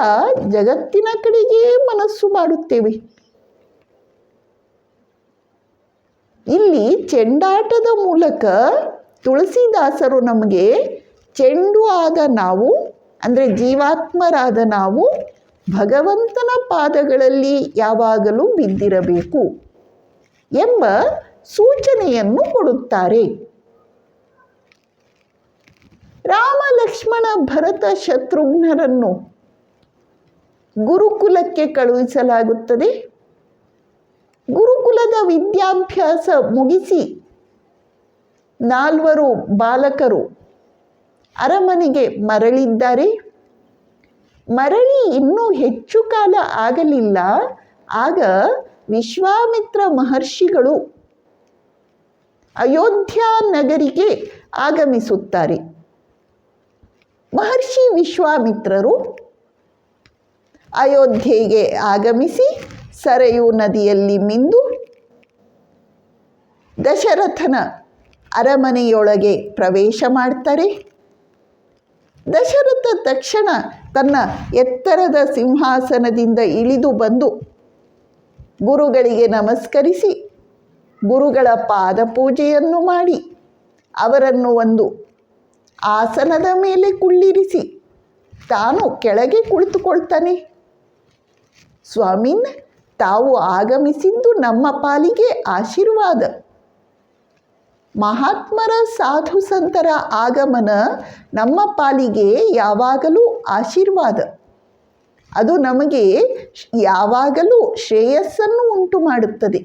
ಜಗತ್ತಿನ ಕಡೆಗೆ ಮನಸ್ಸು ಮಾಡುತ್ತೇವೆ. ಇಲ್ಲಿ ಚೆಂಡಾಟದ ಮೂಲಕ ತುಳಸಿದಾಸರು ನಮಗೆ ಚೆಂಡು ಆದ ನಾವು ಅಂದರೆ ಜೀವಾತ್ಮರಾದ ನಾವು ಭಗವಂತನ ಪಾದಗಳಲ್ಲಿ ಯಾವಾಗಲೂ ಬಿದ್ದಿರಬೇಕು ಎಂಬ ಸೂಚನೆಯನ್ನು ಕೊಡುತ್ತಾರೆ. ರಾಮ, ಲಕ್ಷ್ಮಣ, ಭರತ, ಶತ್ರುಘ್ನರನ್ನು ಗುರುಕುಲಕ್ಕೆ ಕಳುಹಿಸಲಾಗುತ್ತದೆ. ಗುರುಕುಲದ ವಿದ್ಯಾಭ್ಯಾಸ ಮುಗಿಸಿ 4 ಬಾಲಕರು ಅರಮನೆಗೆ ಮರಳಿದ್ದಾರೆ. ಮರಳಿ ಇನ್ನೂ ಹೆಚ್ಚು ಕಾಲ ಆಗಲಿಲ್ಲ. ಆಗ ವಿಶ್ವಾಮಿತ್ರ ಮಹರ್ಷಿಗಳು ಅಯೋಧ್ಯ ನಗರಿಗೆ ಆಗಮಿಸುತ್ತಾರೆ. ಮಹರ್ಷಿ ವಿಶ್ವಾಮಿತ್ರರು ಅಯೋಧ್ಯೆಗೆ ಆಗಮಿಸಿ ಸರಯೂ ನದಿಯಲ್ಲಿ ಮಿಂದು ದಶರಥನ ಅರಮನೆಯೊಳಗೆ ಪ್ರವೇಶ ಮಾಡ್ತಾರೆ. ದಶರಥ ತಕ್ಷಣ ತನ್ನ ಎತ್ತರದ ಸಿಂಹಾಸನದಿಂದ ಇಳಿದು ಬಂದು ಗುರುಗಳಿಗೆ ನಮಸ್ಕರಿಸಿ ಗುರುಗಳ ಪಾದ ಪೂಜೆಯನ್ನು ಮಾಡಿ ಅವರನ್ನು ಒಂದು ಆಸನದ ಮೇಲೆ ಕುಳ್ಳಿರಿಸಿ ತಾನು ಕೆಳಗೆ ಕುಳಿತುಕೊಳ್ತಾನೆ. ಸ್ವಾಮಿನ್, ತಾವು ಆಗಮಿಸಿದ್ದು ನಮ್ಮ ಪಾಲಿಗೆ ಆಶೀರ್ವಾದ. ಮಹಾತ್ಮರ ಸಾಧು ಸಂತರ ಆಗಮನ ನಮ್ಮ ಪಾಲಿಗೆ ಯಾವಾಗಲೂ ಆಶೀರ್ವಾದ. ಅದು ನಮಗೆ ಯಾವಾಗಲೂ ಶ್ರೇಯಸ್ಸನ್ನು ಉಂಟು ಮಾಡುತ್ತದೆ.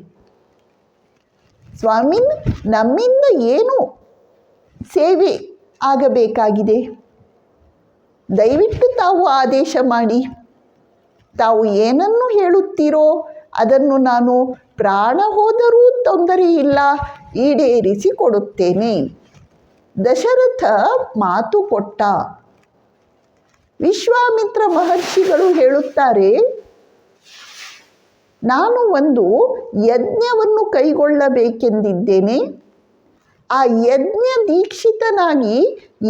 ಸ್ವಾಮಿನ್, ನಮ್ಮಿಂದ ಏನು ಸೇವೆ ಆಗಬೇಕಾಗಿದೆ? ದಯವಿಟ್ಟು ತಾವು ಆದೇಶ ಮಾಡಿ. ತಾವು ಏನನ್ನು ಹೇಳುತ್ತೀರೋ ಅದನ್ನು ನಾನು ಪ್ರಾಣ ಹೋದರೂ ತೊಂದರೆಯಿಲ್ಲ, ಈಡೇರಿಸಿಕೊಡುತ್ತೇನೆ. ದಶರಥ ಮಾತು ಕೊಟ್ಟ. ವಿಶ್ವಾಮಿತ್ರ ಮಹರ್ಷಿಗಳು ಹೇಳುತ್ತಾರೆ, ನಾನು ಒಂದು ಯಜ್ಞವನ್ನು ಕೈಗೊಳ್ಳಬೇಕೆಂದಿದ್ದೇನೆ. ಆ ಯಜ್ಞ ದೀಕ್ಷಿತನಾಗಿ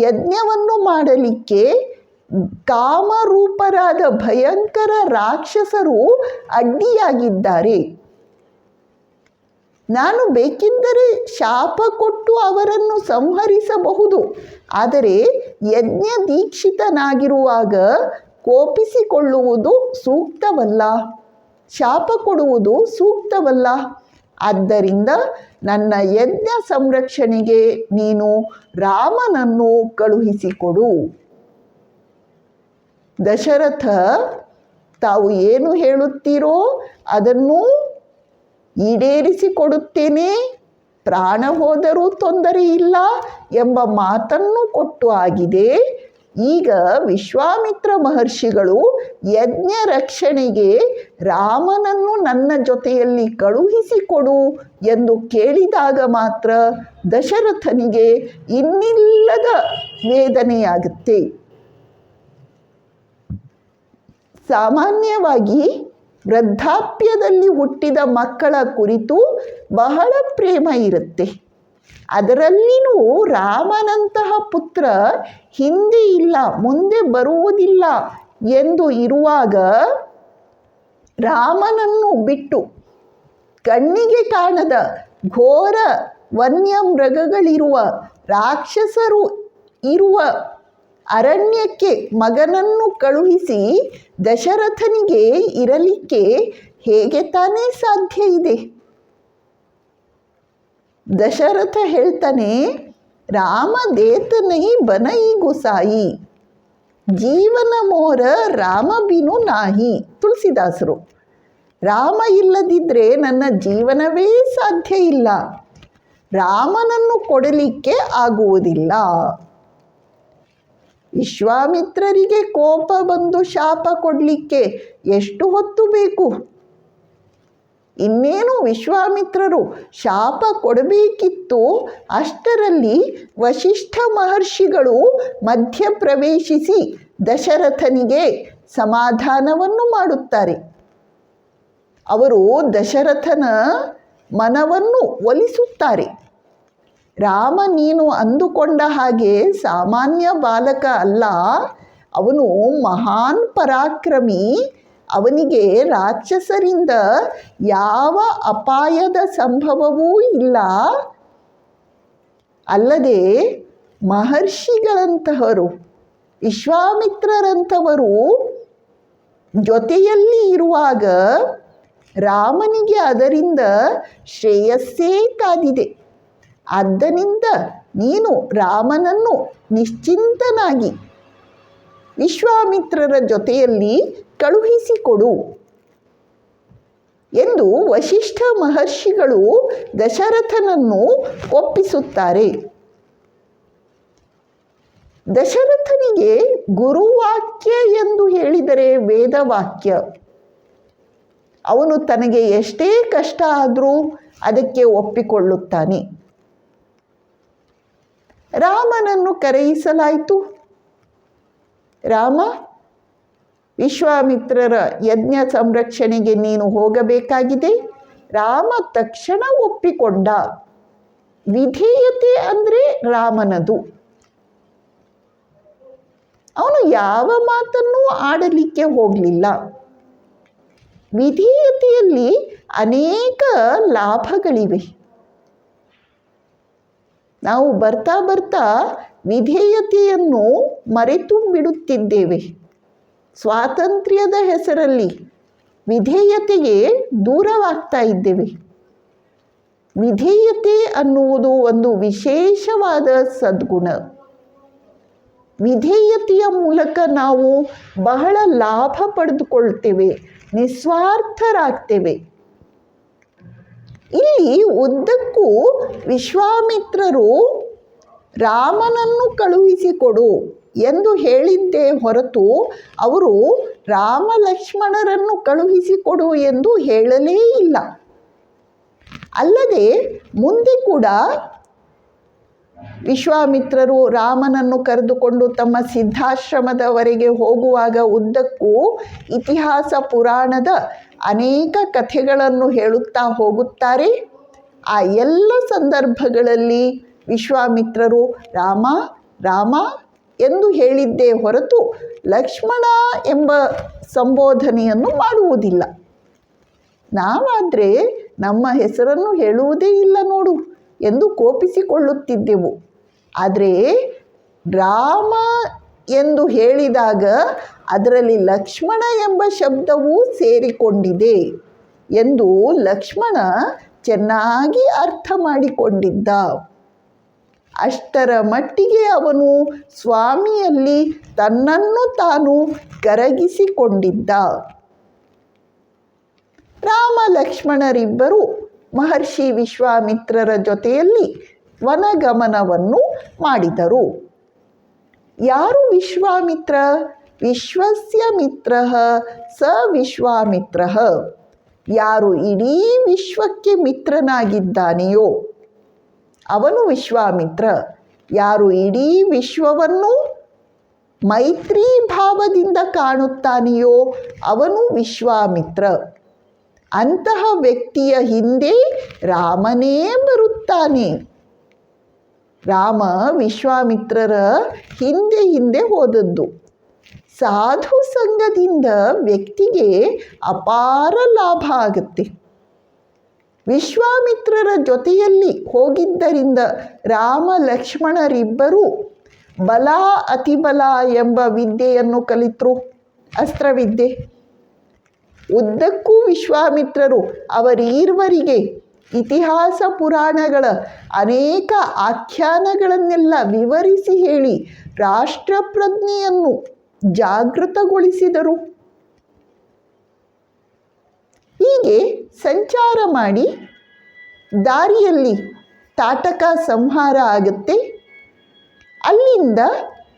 ಯಜ್ಞವನ್ನು ಮಾಡಲಿಕ್ಕೆ ಕಾಮರೂಪರಾದ ಭಯಂಕರ ರಾಕ್ಷಸರು ಅಡ್ಡಿಯಾಗಿದ್ದಾರೆ. ನಾನು ಬೇಕೆಂದರೆ ಶಾಪ ಕೊಟ್ಟು ಅವರನ್ನು ಸಂಹರಿಸಬಹುದು. ಆದರೆ ಯಜ್ಞ ದೀಕ್ಷಿತನಾಗಿರುವಾಗ ಕೋಪಿಸಿಕೊಳ್ಳುವುದು ಸೂಕ್ತವಲ್ಲ, ಶಾಪ ಕೊಡುವುದು ಸೂಕ್ತವಲ್ಲ. ಆದ್ದರಿಂದ ನನ್ನ ಯಜ್ಞ ಸಂರಕ್ಷಣೆಗೆ ನೀನು ರಾಮನನ್ನು ಕಳುಹಿಸಿಕೊಡು. ದಶರಥ ತಾವು ಏನು ಹೇಳುತ್ತೀರೋ ಅದನ್ನು ಈಡೇರಿಸಿಕೊಡುತ್ತೇನೆ, ಪ್ರಾಣ ಹೋದರೂ ತೊಂದರೆ ಇಲ್ಲ ಎಂಬ ಮಾತನ್ನು ಕೊಟ್ಟು ಆಗಿದೆ. ಈಗ ವಿಶ್ವಾಮಿತ್ರ ಮಹರ್ಷಿಗಳು ಯಜ್ಞ ರಕ್ಷಣೆಗೆ ರಾಮನನ್ನು ನನ್ನ ಜೊತೆಯಲ್ಲಿ ಕಳುಹಿಸಿಕೊಡು ಎಂದು ಕೇಳಿದಾಗ ಮಾತ್ರ ದಶರಥನಿಗೆ ಇನ್ನಿಲ್ಲದ ವೇದನೆಯಾಗುತ್ತೆ. ಸಾಮಾನ್ಯವಾಗಿ ವೃದ್ಧಾಪ್ಯದಲ್ಲಿ ಹುಟ್ಟಿದ ಮಕ್ಕಳ ಕುರಿತು ಬಹಳ ಪ್ರೇಮ ಇರುತ್ತೆ. ಅದರಲ್ಲಿನೂ ರಾಮನಂತಹ ಪುತ್ರ ಹಿಂದೆ ಇಲ್ಲ, ಮುಂದೆ ಬರುವುದಿಲ್ಲ ಎಂದು ಇರುವಾಗ ರಾಮನನ್ನು ಬಿಟ್ಟು ಕಣ್ಣಿಗೆ ಕಾಣದ ಘೋರ ವನ್ಯಮೃಗಗಳಿರುವ ರಾಕ್ಷಸರು ಇರುವ ಅರಣ್ಯಕ್ಕೆ ಮಗನನ್ನು ಕಳುಹಿಸಿ ದಶರಥನಿಗೆ ಇರಲಿಕ್ಕೆ ಹೇಗೆ ತಾನೇ ಸಾಧ್ಯ ಇದೆ? ದಶರಥ ಹೇಳ್ತಾನೆ, ರಾಮ ದೇತ ನಹಿ ಬನೈ ಗುಸಾಯಿ, ಜೀವನ ಮೋರ ರಾಮ ಬಿನು ನಾಹಿ. ತುಳಸಿದಾಸರು. ರಾಮ ಇಲ್ಲದಿದ್ದರೆ ನನ್ನ ಜೀವನವೇ ಸಾಧ್ಯ ಇಲ್ಲ, ರಾಮನನ್ನು ಕೊಡಲಿಕ್ಕೆ ಆಗುವುದಿಲ್ಲ. ವಿಶ್ವಾಮಿತ್ರರಿಗೆ ಕೋಪ ಬಂದು ಶಾಪ ಕೊಡಲಿಕ್ಕೆ ಎಷ್ಟು ಹೊತ್ತು ಬೇಕು? ಇನ್ನೇನು ವಿಶ್ವಾಮಿತ್ರರು ಶಾಪ ಕೊಡಬೇಕಿತ್ತು. ಅಷ್ಟರಲ್ಲಿ ವಸಿಷ್ಠ ಮಹರ್ಷಿಗಳು ಮಧ್ಯಪ್ರವೇಶಿಸಿ ದಶರಥನಿಗೆ ಸಮಾಧಾನವನ್ನು ಮಾಡುತ್ತಾರೆ. ಅವರು ದಶರಥನ ಮನವನ್ನು ಒಲಿಸುತ್ತಾರೆ. ರಾಮ ನೀನು ಅಂದುಕೊಂಡ ಹಾಗೆ ಸಾಮಾನ್ಯ ಬಾಲಕ ಅಲ್ಲ, ಅವನು ಮಹಾನ್ ಪರಾಕ್ರಮಿ. ಅವನಿಗೆ ರಾಕ್ಷಸರಿಂದ ಯಾವ ಅಪಾಯದ ಸಂಭವವೂ ಇಲ್ಲ. ಅಲ್ಲದೆ ಮಹರ್ಷಿಗಳಂತಹವರು, ವಿಶ್ವಾಮಿತ್ರರಂಥವರು ಜೊತೆಯಲ್ಲಿ ಇರುವಾಗ ರಾಮನಿಗೆ ಅದರಿಂದ ಶ್ರೇಯಸ್ಸೇ ಕಾದಿದೆ. ಆದ್ದರಿಂದ ನೀನು ರಾಮನನ್ನು ನಿಶ್ಚಿಂತನಾಗಿ ವಿಶ್ವಾಮಿತ್ರರ ಜೊತೆಯಲ್ಲಿ ಕಳುಹಿಸಿಕೊಡು ಎಂದು ವಸಿಷ್ಠ ಮಹರ್ಷಿಗಳು ದಶರಥನನ್ನು ಒಪ್ಪಿಸುತ್ತಾರೆ. ದಶರಥನಿಗೆ ಗುರುವಾಕ್ಯ ಎಂದು ಹೇಳಿದರೆ ವೇದವಾಕ್ಯ. ಅವನು ತನಗೆ ಎಷ್ಟೇ ಕಷ್ಟ ಆದರೂ ಅದಕ್ಕೆ ಒಪ್ಪಿಕೊಳ್ಳುತ್ತಾನೆ. ರಾಮನನ್ನು ಕರೆಯಿಸಲಾಯಿತು. ರಾಮ, ವಿಶ್ವಾಮಿತ್ರರ ಯಜ್ಞ ಸಂರಕ್ಷಣೆಗೆ ನೀನು ಹೋಗಬೇಕಾಗಿದೆ. ರಾಮ ತಕ್ಷಣ ಒಪ್ಪಿಕೊಂಡ. ವಿಧೇಯತೆ ಅಂದರೆ ರಾಮನದು. ಅವನು ಯಾವ ಮಾತನ್ನೂ ಆಡಲಿಕ್ಕೆ ಹೋಗಲಿಲ್ಲ. ವಿಧೇಯತೆಯಲ್ಲಿ ಅನೇಕ ಲಾಭಗಳಿವೆ. ನಾವು ಬರ್ತಾ ಬರ್ತಾ ವಿಧೇಯತೆಯನ್ನು ಮರೆತು ಬಿಡುತ್ತಿದ್ದೇವೆ. ಸ್ವಾತಂತ್ರ್ಯದ ಹೆಸರಲ್ಲಿ ವಿಧೇಯತೆಗೆ ದೂರವಾಗ್ತಾ ಇದ್ದೇವೆ. ವಿಧೇಯತೆ ಅನ್ನುವುದು ಒಂದು ವಿಶೇಷವಾದ ಸದ್ಗುಣ. ವಿಧೇಯತೆಯ ಮೂಲಕ ನಾವು ಬಹಳ ಲಾಭ ಪಡೆದುಕೊಳ್ತೇವೆ, ನಿಸ್ವಾರ್ಥರಾಗ್ತೇವೆ. ಇಲ್ಲಿ ಉದ್ದಕ್ಕೂ ವಿಶ್ವಾಮಿತ್ರರು ರಾಮನನ್ನು ಕಳುಹಿಸಿಕೊಡು ಎಂದು ಹೇಳಿದ್ದೇ ಹೊರತು ಅವರು ರಾಮ ಲಕ್ಷ್ಮಣರನ್ನು ಕಳುಹಿಸಿಕೊಡು ಎಂದು ಹೇಳಲೇ ಇಲ್ಲ. ಅಲ್ಲದೆ ಮುಂದೆ ಕೂಡ ವಿಶ್ವಾಮಿತ್ರರು ರಾಮನನ್ನು ಕರೆದುಕೊಂಡು ತಮ್ಮ ಸಿದ್ಧಾಶ್ರಮದವರೆಗೆ ಹೋಗುವಾಗ ಉದ್ದಕ್ಕೂ ಇತಿಹಾಸ ಪುರಾಣದ ಅನೇಕ ಕಥೆಗಳನ್ನು ಹೇಳುತ್ತಾ ಹೋಗುತ್ತಾರೆ. ಆ ಎಲ್ಲ ಸಂದರ್ಭಗಳಲ್ಲಿ ವಿಶ್ವಾಮಿತ್ರರು ರಾಮ ರಾಮ ಎಂದು ಹೇಳಿದ್ದೇ ಹೊರತು ಲಕ್ಷ್ಮಣ ಎಂಬ ಸಂಬೋಧನೆಯನ್ನು ಮಾಡುವುದಿಲ್ಲ. ನಾವಾದರೆ ನಮ್ಮ ಹೆಸರನ್ನು ಹೇಳುವುದೇ ಇಲ್ಲ ನೋಡು ಎಂದು ಕೋಪಿಸಿಕೊಳ್ಳುತ್ತಿದ್ದೆವು. ಆದರೆ ರಾಮ ಎಂದು ಹೇಳಿದಾಗ ಅದರಲ್ಲಿ ಲಕ್ಷ್ಮಣ ಎಂಬ ಶಬ್ದವೂ ಸೇರಿಕೊಂಡಿದೆ ಎಂದು ಲಕ್ಷ್ಮಣ ಚೆನ್ನಾಗಿ ಅರ್ಥ ಮಾಡಿಕೊಂಡಿದ್ದ. ಅಷ್ಟರ ಮಟ್ಟಿಗೆ ಅವನು ಸ್ವಾಮಿಯಲ್ಲಿ ತನ್ನನ್ನು ತಾನು ಕರಗಿಸಿಕೊಂಡಿದ್ದ. ರಾಮ ಲಕ್ಷ್ಮಣರಿಬ್ಬರು ಮಹರ್ಷಿ ವಿಶ್ವಾಮಿತ್ರರ ಜೊತೆಯಲ್ಲಿ ವನಗಮನವನ್ನು ಮಾಡಿದರು. ಯಾರು ವಿಶ್ವಾಮಿತ್ರ? ವಿಶ್ವಸ್ಯ ಮಿತ್ರ ಸ ವಿಶ್ವಾಮಿತ್ರ. ಯಾರು ಇಡೀ ವಿಶ್ವಕ್ಕೆ ಮಿತ್ರನಾಗಿದ್ದಾನೆಯೋ ಅವನು ವಿಶ್ವಾಮಿತ್ರ. ಯಾರು ಇಡೀ ವಿಶ್ವವನ್ನು ಮೈತ್ರಿ ಭಾವದಿಂದ ಕಾಣುತ್ತಾನೆಯೋ ಅವನು ವಿಶ್ವಾಮಿತ್ರ. ಅಂತಹ ವ್ಯಕ್ತಿಯ ಹಿಂದೆ ರಾಮನೇ ಬರುತ್ತಾನೆ. ರಾಮ ವಿಶ್ವಾಮಿತ್ರರ ಹಿಂದೆ ಹಿಂದೆ ಹೋದದ್ದು. ಸಾಧು ಸಂಘದಿಂದ ವ್ಯಕ್ತಿಗೆ ಅಪಾರ ಲಾಭ ಆಗುತ್ತೆ. ವಿಶ್ವಾಮಿತ್ರರ ಜೊತೆಯಲ್ಲಿ ಹೋಗಿದ್ದರಿಂದ ರಾಮ ಲಕ್ಷ್ಮಣರಿಬ್ಬರೂ ಬಲ ಅತಿಬಲ ಎಂಬ ವಿದ್ಯೆಯನ್ನು ಕಲಿತರು, ಅಸ್ತ್ರವಿದ್ಯೆ. ಉದ್ದಕ್ಕೂ ವಿಶ್ವಾಮಿತ್ರರು ಅವರೀರ್ವರಿಗೆ ಇತಿಹಾಸ ಪುರಾಣಗಳ ಅನೇಕ ಆಖ್ಯಾನಗಳನ್ನೆಲ್ಲ ವಿವರಿಸಿ ಹೇಳಿ ರಾಷ್ಟ್ರಪ್ರಜ್ಞೆಯನ್ನು ಜಾಗೃತಗೊಳಿಸಿದರು. ಹೀಗೆ ಸಂಚಾರ ಮಾಡಿ ದಾರಿಯಲ್ಲಿ ತಾಟಕ ಸಂಹಾರ ಆಗುತ್ತೆ. ಅಲ್ಲಿಂದ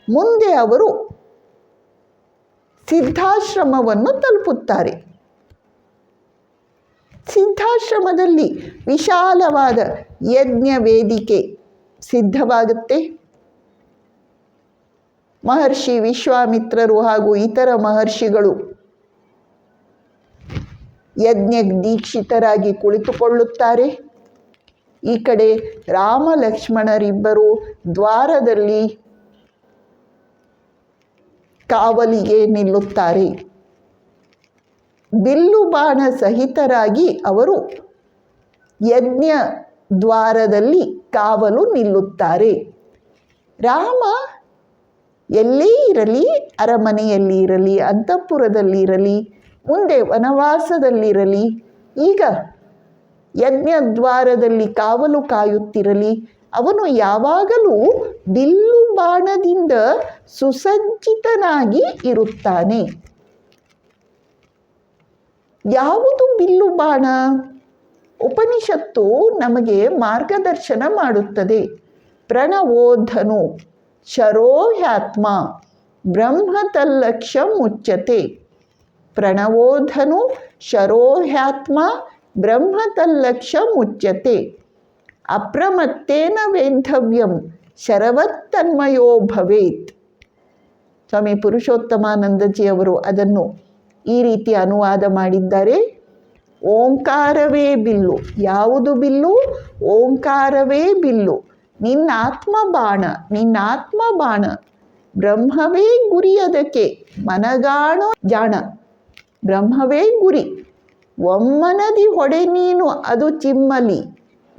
ಮುಂದೆ ಅವರು ಸಿದ್ಧಾಶ್ರಮವನ್ನು ತಲುಪುತ್ತಾರೆ. ಸಿದ್ಧಾಶ್ರಮದಲ್ಲಿ ವಿಶಾಲವಾದ ಯಜ್ಞ ವೇದಿಕೆ ಸಿದ್ಧವಾಗುತ್ತೆ. ಮಹರ್ಷಿ ವಿಶ್ವಾಮಿತ್ರರು ಹಾಗೂ ಇತರ ಮಹರ್ಷಿಗಳು ಯಜ್ಞ ದೀಕ್ಷಿತರಾಗಿ ಕುಳಿತುಕೊಳ್ಳುತ್ತಾರೆ. ಈ ಕಡೆ ರಾಮ ಲಕ್ಷ್ಮಣರಿಬ್ಬರು ದ್ವಾರದಲ್ಲಿ ಕಾವಲಿಗೆ ನಿಲ್ಲುತ್ತಾರೆ. ಬಿಲ್ಲು ಬಾಣ ಸಹಿತರಾಗಿ ಅವರು ಯಜ್ಞ ದ್ವಾರದಲ್ಲಿ ಕಾವಲು ನಿಲ್ಲುತ್ತಾರೆ. ರಾಮ ಎಲ್ಲೇ ಇರಲಿ, ಅರಮನೆಯಲ್ಲಿ ಇರಲಿ, ಅಂತಃಪುರದಲ್ಲಿರಲಿ, ಮುಂದೆ ವನವಾಸದಲ್ಲಿರಲಿ, ಈಗ ಯಜ್ಞದ್ವಾರದಲ್ಲಿ ಕಾವಲು ಕಾಯುತ್ತಿರಲಿ, ಅವನು ಯಾವಾಗಲೂ ಬಿಲ್ಲು ಬಾಣದಿಂದ ಸುಸಜ್ಜಿತನಾಗಿ ಇರುತ್ತಾನೆ. ಯಾವುದು ಬಿಲ್ಲು ಬಾಣ? ಉಪನಿಷತ್ತು ನಮಗೆ ಮಾರ್ಗದರ್ಶನ ಮಾಡುತ್ತದೆ. ಪ್ರಣವೋಧನು ಶರೋಹ್ಯಾತ್ಮ ಬ್ರಹ್ಮತಲ್ಲಕ್ಷ್ಯ ಮುಚ್ಯತೆ. ಪ್ರಣವೋಧನು ಶರೋಹ್ಯಾತ್ಮ ಬ್ರಹ್ಮತಲ್ಲಕ್ಷ್ಯ ಮುಚ್ಯತೆ. ಅಪ್ರಮತ್ತೇನ ವೇದ್ಧವ್ಯಂ ಶರವತ್ತನ್ಮಯೋ ಭವೇತ್. ಸ್ವಾಮಿ ಪುರುಷೋತ್ತಮಾನಂದಜಿಯವರು ಅದನ್ನು ಈ ರೀತಿ ಅನುವಾದ ಮಾಡಿದ್ದಾರೆ. ಓಂಕಾರವೇ ಬಿಲ್ಲು. ಯಾವುದು ಬಿಲ್ಲು? ಓಂಕಾರವೇ ಬಿಲ್ಲು. ನಿನ್ನಾತ್ಮ ಬಾಣ, ನಿನ್ನಾತ್ಮ ಬಾಣ. ಬ್ರಹ್ಮವೇ ಗುರಿಯದಕ್ಕೆ ಮನಗಾಣೋ ಜಾಣ. ಬ್ರಹ್ಮವೇ ಗುರಿ. ಒಮ್ಮನದಿ ಹೊಡೆ ನೀನು ಅದು ಚಿಮ್ಮಲಿ.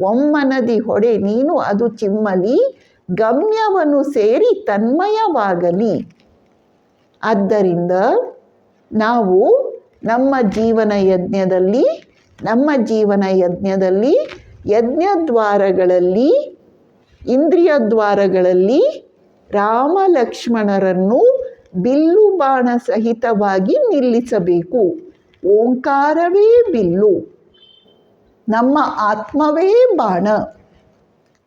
ಒಮ್ಮನದಿ ಹೊಡೆ ನೀನು ಅದು ಚಿಮ್ಮಲಿ. ಗಮ್ಯವನ್ನು ಸೇರಿ ತನ್ಮಯವಾಗಲಿ. ಆದ್ದರಿಂದ ನಾವು ನಮ್ಮ ಜೀವನ ಯಜ್ಞದಲ್ಲಿ ಯಜ್ಞದ್ವಾರಗಳಲ್ಲಿ, ಇಂದ್ರಿಯ ದ್ವಾರಗಳಲ್ಲಿ ರಾಮ ಲಕ್ಷ್ಮಣರನ್ನು ಬಿಲ್ಲು ಬಾಣ ಸಹಿತವಾಗಿ ನಿಲ್ಲಿಸಬೇಕು. ಓಂಕಾರವೇ ಬಿಲ್ಲು. ನಮ್ಮ ಆತ್ಮವೇ ಬಾಣ.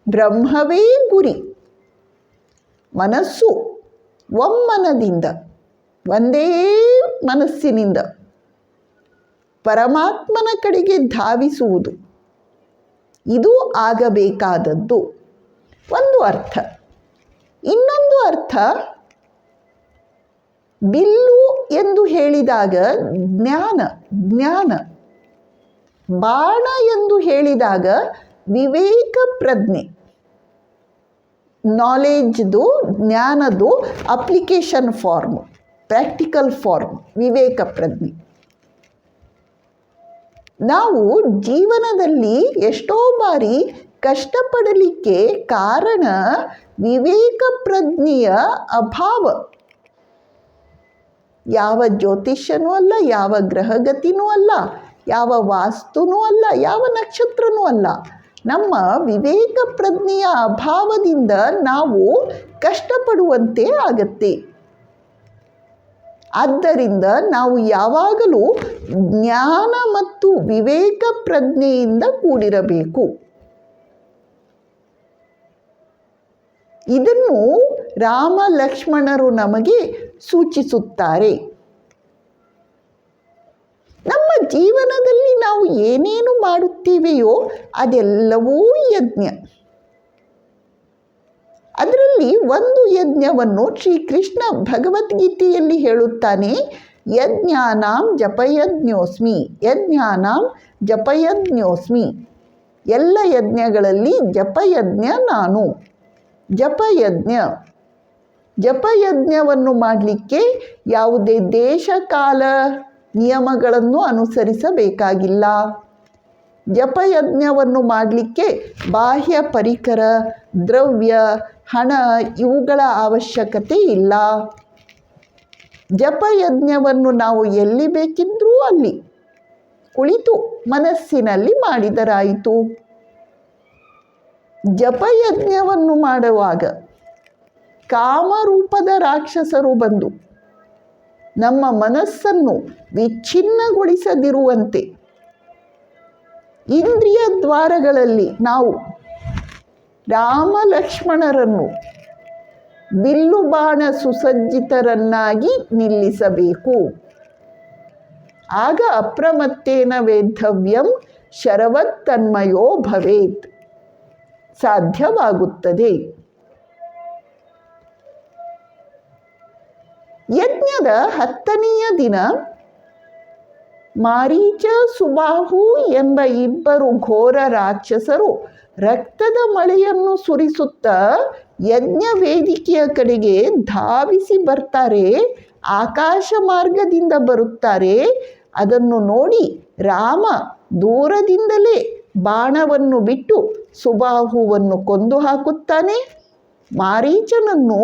ಬ್ರಹ್ಮವೇ ಗುರಿ. ಮನಸ್ಸು ಒಮ್ಮನದಿಂದ, ಒಂದೇ ಮನಸ್ಸಿನಿಂದ ಪರಮಾತ್ಮನ ಕಡೆಗೆ ಧಾವಿಸುವುದು, ಇದು ಆಗಬೇಕಾದದ್ದು ಒಂದು ಅರ್ಥ. ಇನ್ನೊಂದು ಅರ್ಥ, ಬಿಲ್ಲು ಎಂದು ಹೇಳಿದಾಗ ಜ್ಞಾನ, ಬಾಣ ಎಂದು ಹೇಳಿದಾಗ ವಿವೇಕ ಪ್ರಜ್ಞೆ, ನಾಲೆಡ್ಜ್ದು, ಜ್ಞಾನದು ಅಪ್ಲಿಕೇಶನ್ ಫಾರ್ಮ್, ಪ್ರಾಕ್ಟಿಕಲ್ ಫಾರ್ಮ್, ವಿವೇಕ ಪ್ರಜ್ಞೆ. ನಾವು ಜೀವನದಲ್ಲಿ ಎಷ್ಟೋ ಬಾರಿ ಕಷ್ಟಪಡಲಿಕ್ಕೆ ಕಾರಣ ವಿವೇಕ ಪ್ರಜ್ಞೆಯ ಅಭಾವ. ಯಾವ ಜ್ಯೋತಿಷ್ಯನೂ ಅಲ್ಲ, ಯಾವ ಗ್ರಹಗತಿನೂ ಅಲ್ಲ, ಯಾವ ವಾಸ್ತುನೂ ಅಲ್ಲ, ಯಾವ ನಕ್ಷತ್ರನೂ ಅಲ್ಲ. ನಮ್ಮ ವಿವೇಕ ಪ್ರಜ್ಞೆಯ ಅಭಾವದಿಂದ ನಾವು ಕಷ್ಟಪಡುವಂತೆ ಆಗತ್ತೆ. ಆದ್ದರಿಂದ ನಾವು ಯಾವಾಗಲೂ ಜ್ಞಾನ ಮತ್ತು ವಿವೇಕ ಪ್ರಜ್ಞೆಯಿಂದ ಕೂಡಿರಬೇಕು. ಇದನ್ನು ರಾಮ ಲಕ್ಷ್ಮಣರು ನಮಗೆ ಸೂಚಿಸುತ್ತಾರೆ. ನಮ್ಮ ಜೀವನದಲ್ಲಿ ನಾವು ಏನೇನು ಮಾಡುತ್ತೇವೆಯೋ ಅದೆಲ್ಲವೂ ಯಜ್ಞ. ಅದರಲ್ಲಿ ಒಂದು ಯಜ್ಞವನ್ನು ಶ್ರೀಕೃಷ್ಣ ಭಗವದ್ಗೀತೆಯಲ್ಲಿ ಹೇಳುತ್ತಾನೆ, ಯಜ್ಞಾನಾಂ ಜಪಯಜ್ಞೋಸ್ಮಿ, ಯಜ್ಞಾನಾಂ ಜಪಯಜ್ಞೋಸ್ಮಿ. ಎಲ್ಲ ಯಜ್ಞಗಳಲ್ಲಿ ಜಪಯಜ್ಞ ನಾನು. ಜಪಯಜ್ಞವನ್ನು ಮಾಡಲಿಕ್ಕೆ ಯಾವುದೇ ದೇಶ ಕಾಲ ನಿಯಮಗಳನ್ನು ಅನುಸರಿಸಬೇಕಾಗಿಲ್ಲ. ಜಪಯಜ್ಞವನ್ನು ಮಾಡಲಿಕ್ಕೆ ಬಾಹ್ಯ ಪರಿಕರ, ದ್ರವ್ಯ, ಹಣ ಇವುಗಳ ಅವಶ್ಯಕತೆ ಇಲ್ಲ. ಜಪಯಜ್ಞವನ್ನು ನಾವು ಎಲ್ಲಿ ಬೇಕಿದ್ರೂ ಅಲ್ಲಿ ಕುಳಿತು ಮನಸ್ಸಿನಲ್ಲಿ ಮಾಡಿದರಾಯಿತು. ಜಪಯಜ್ಞವನ್ನು ಮಾಡುವಾಗ ಕಾಮರೂಪದ ರಾಕ್ಷಸರು ಬಂದು ನಮ್ಮ ಮನಸ್ಸನ್ನು ವಿಚ್ಛಿನ್ನಗೊಳಿಸದಿರುವಂತೆ ಇಂದ್ರಿಯ ದ್ವಾರಗಳಲ್ಲಿ ನಾವು ರಾಮ ಲಕ್ಷ್ಮಣರನ್ನು ಬಿಲ್ಲು ಬಾಣ ಸುಸಜ್ಜಿತರನ್ನಾಗಿ ನಿಲ್ಲಿಸಬೇಕು. ಆಗ ಅಪ್ರಮತ್ತೇನ ವೇದ್ಧವ್ಯಂ ಶರವತ್ತನ್ಮಯೋ ಭವೇತ್, ಸಾಧ್ಯವಾಗುತ್ತದೆ. ಯಜ್ಞದ 10ನೆಯ ದಿನ ಮಾರೀಚ, ಸುಬಾಹು ಎಂಬ ಇಬ್ಬರು ಘೋರ ರಾಕ್ಷಸರು ರಕ್ತದ ಮಳೆಯನ್ನು ಸುರಿಸುತ್ತಾ ಯಜ್ಞ ವೇದಿಕೆಯ ಕಡೆಗೆ ಧಾವಿಸಿ ಬರ್ತಾರೆ. ಆಕಾಶ ಮಾರ್ಗದಿಂದ ಬರುತ್ತಾರೆ. ಅದನ್ನು ನೋಡಿ ರಾಮ ದೂರದಿಂದಲೇ ಬಾಣವನ್ನು ಬಿಟ್ಟು ಸುಬಾಹುವನ್ನು ಕೊಂದು ಹಾಕುತ್ತಾನೆ. ಮಾರೀಚನನ್ನು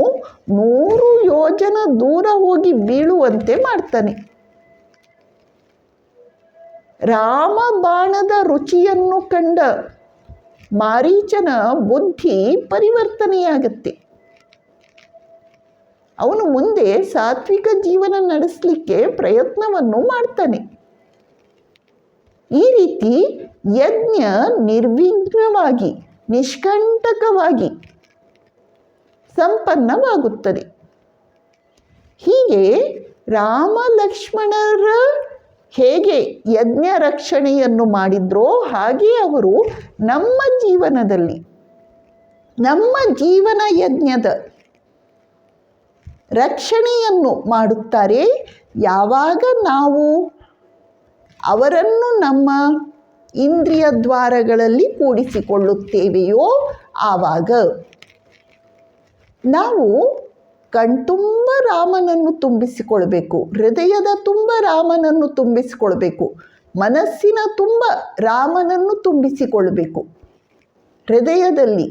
100 ಯೋಜನ ದೂರ ಹೋಗಿ ಬೀಳುವಂತೆ ಮಾಡ್ತಾನೆ. ರಾಮ ಬಾಣದ ರುಚಿಯನ್ನು ಕಂಡ ಮಾರೀಚನ ಬುದ್ಧಿ ಪರಿವರ್ತನೆಯಾಗತ್ತೆ. ಅವನು ಮುಂದೆ ಸಾತ್ವಿಕ ಜೀವನ ನಡೆಸಲಿಕ್ಕೆ ಪ್ರಯತ್ನವನ್ನು ಮಾಡ್ತಾನೆ. ಈ ರೀತಿ ಯಜ್ಞ ನಿರ್ವಿಘ್ನವಾಗಿ, ನಿಷ್ಕಂಟಕವಾಗಿ ಸಂಪನ್ನವಾಗುತ್ತದೆ. ಹೀಗೆ ರಾಮ ಲಕ್ಷ್ಮಣರ ಹೇಗೆ ಯಜ್ಞ ರಕ್ಷಣೆಯನ್ನು ಮಾಡಿದ್ರೋ ಹಾಗೆ ಅವರು ನಮ್ಮ ಜೀವನದಲ್ಲಿ, ನಮ್ಮ ಜೀವನ ಯಜ್ಞದ ರಕ್ಷಣೆಯನ್ನು ಮಾಡುತ್ತಾರೆ. ಯಾವಾಗ ನಾವು ಅವರನ್ನು ನಮ್ಮ ಇಂದ್ರಿಯ ದ್ವಾರಗಳಲ್ಲಿ ಕೂಡಿಸಿಕೊಳ್ಳುತ್ತೇವೆಯೋ ಆವಾಗ ನಾವು ಕಣ್ತುಂಬ ರಾಮನನ್ನು ತುಂಬಿಸಿಕೊಳ್ಬೇಕು, ಹೃದಯದ ತುಂಬ ರಾಮನನ್ನು ತುಂಬಿಸಿಕೊಳ್ಬೇಕು, ಮನಸ್ಸಿನ ತುಂಬ ರಾಮನನ್ನು ತುಂಬಿಸಿಕೊಳ್ಬೇಕು. ಹೃದಯದಲ್ಲಿ,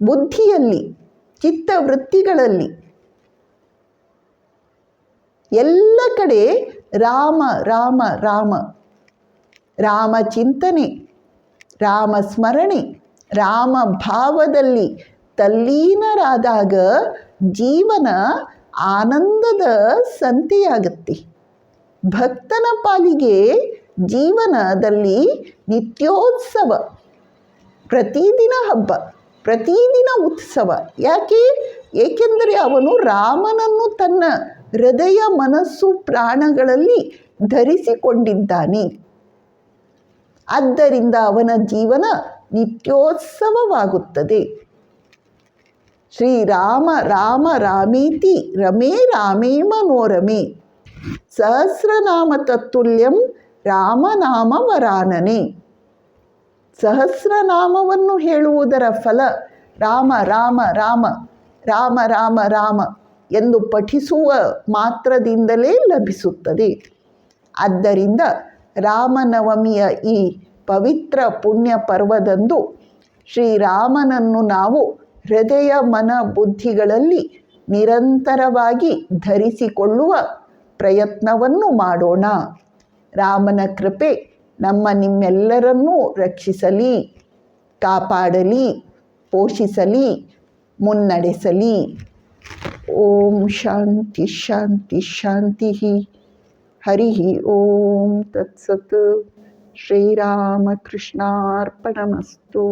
ಬುದ್ಧಿಯಲ್ಲಿ, ಚಿತ್ತವೃತ್ತಿಗಳಲ್ಲಿ ಎಲ್ಲ ಕಡೆ ರಾಮ ರಾಮ ರಾಮ, ರಾಮ ಚಿಂತನೆ, ರಾಮ ಸ್ಮರಣೆ, ರಾಮ ಭಾವದಲ್ಲಿ ತಲ್ಲೀನರಾದಾಗ ಜೀವನ ಆನಂದದ ಸಂತೆಯಾಗತ್ತೆ. ಭಕ್ತನ ಪಾಲಿಗೆ ಜೀವನದಲ್ಲಿ ನಿತ್ಯೋತ್ಸವ, ಪ್ರತಿದಿನ ಹಬ್ಬ, ಪ್ರತಿದಿನ ಉತ್ಸವ. ಯಾಕೆ? ಏಕೆಂದರೆ ಅವನು ರಾಮನನ್ನು ತನ್ನ ಹೃದಯ ಮನಸ್ಸು ಪ್ರಾಣಗಳಲ್ಲಿ ಧರಿಸಿಕೊಂಡಿದ್ದಾನೆ. ಆದ್ದರಿಂದ ಅವನ ಜೀವನ ನಿತ್ಯೋತ್ಸವವಾಗುತ್ತದೆ. ಶ್ರೀರಾಮ ರಾಮ ರಾಮೇತಿ ರಮೇ ರಾಮೇ ಮನೋರಮೆ ಸಹಸ್ರನಾಮ ತತ್ತುಲ್ಯಂ ರಾಮನಾಮ ವರಾನನೆ. ಸಹಸ್ರನಾಮವನ್ನು ಹೇಳುವುದರ ಫಲ ರಾಮ ರಾಮ ರಾಮ ರಾಮ ರಾಮ ರಾಮ ಎಂದು ಪಠಿಸುವ ಮಾತ್ರದಿಂದಲೇ ಲಭಿಸುತ್ತದೆ. ಆದ್ದರಿಂದ ರಾಮನವಮಿಯ ಈ ಪವಿತ್ರ ಪುಣ್ಯ ಪರ್ವದಂದು ಶ್ರೀರಾಮನನ್ನು ನಾವು ಹೃದಯ ಮನ ಬುದ್ಧಿಗಳಲ್ಲಿ ನಿರಂತರವಾಗಿ ಧರಿಸಿಕೊಳ್ಳುವ ಪ್ರಯತ್ನವನ್ನು ಮಾಡೋಣ. ರಾಮನ ಕೃಪೆ ನಿಮ್ಮೆಲ್ಲರನ್ನೂ ರಕ್ಷಿಸಲಿ, ಕಾಪಾಡಲಿ, ಪೋಷಿಸಲಿ, ಮುನ್ನಡೆಸಲಿ. ಓಂ ಶಾಂತಿ ಶಾಂತಿ ಶಾಂತಿ. ಹರಿ ಓಂ ತತ್ಸತ್. ಶ್ರೀರಾಮಕೃಷ್ಣಾರ್ಪಣಮಸ್ತು.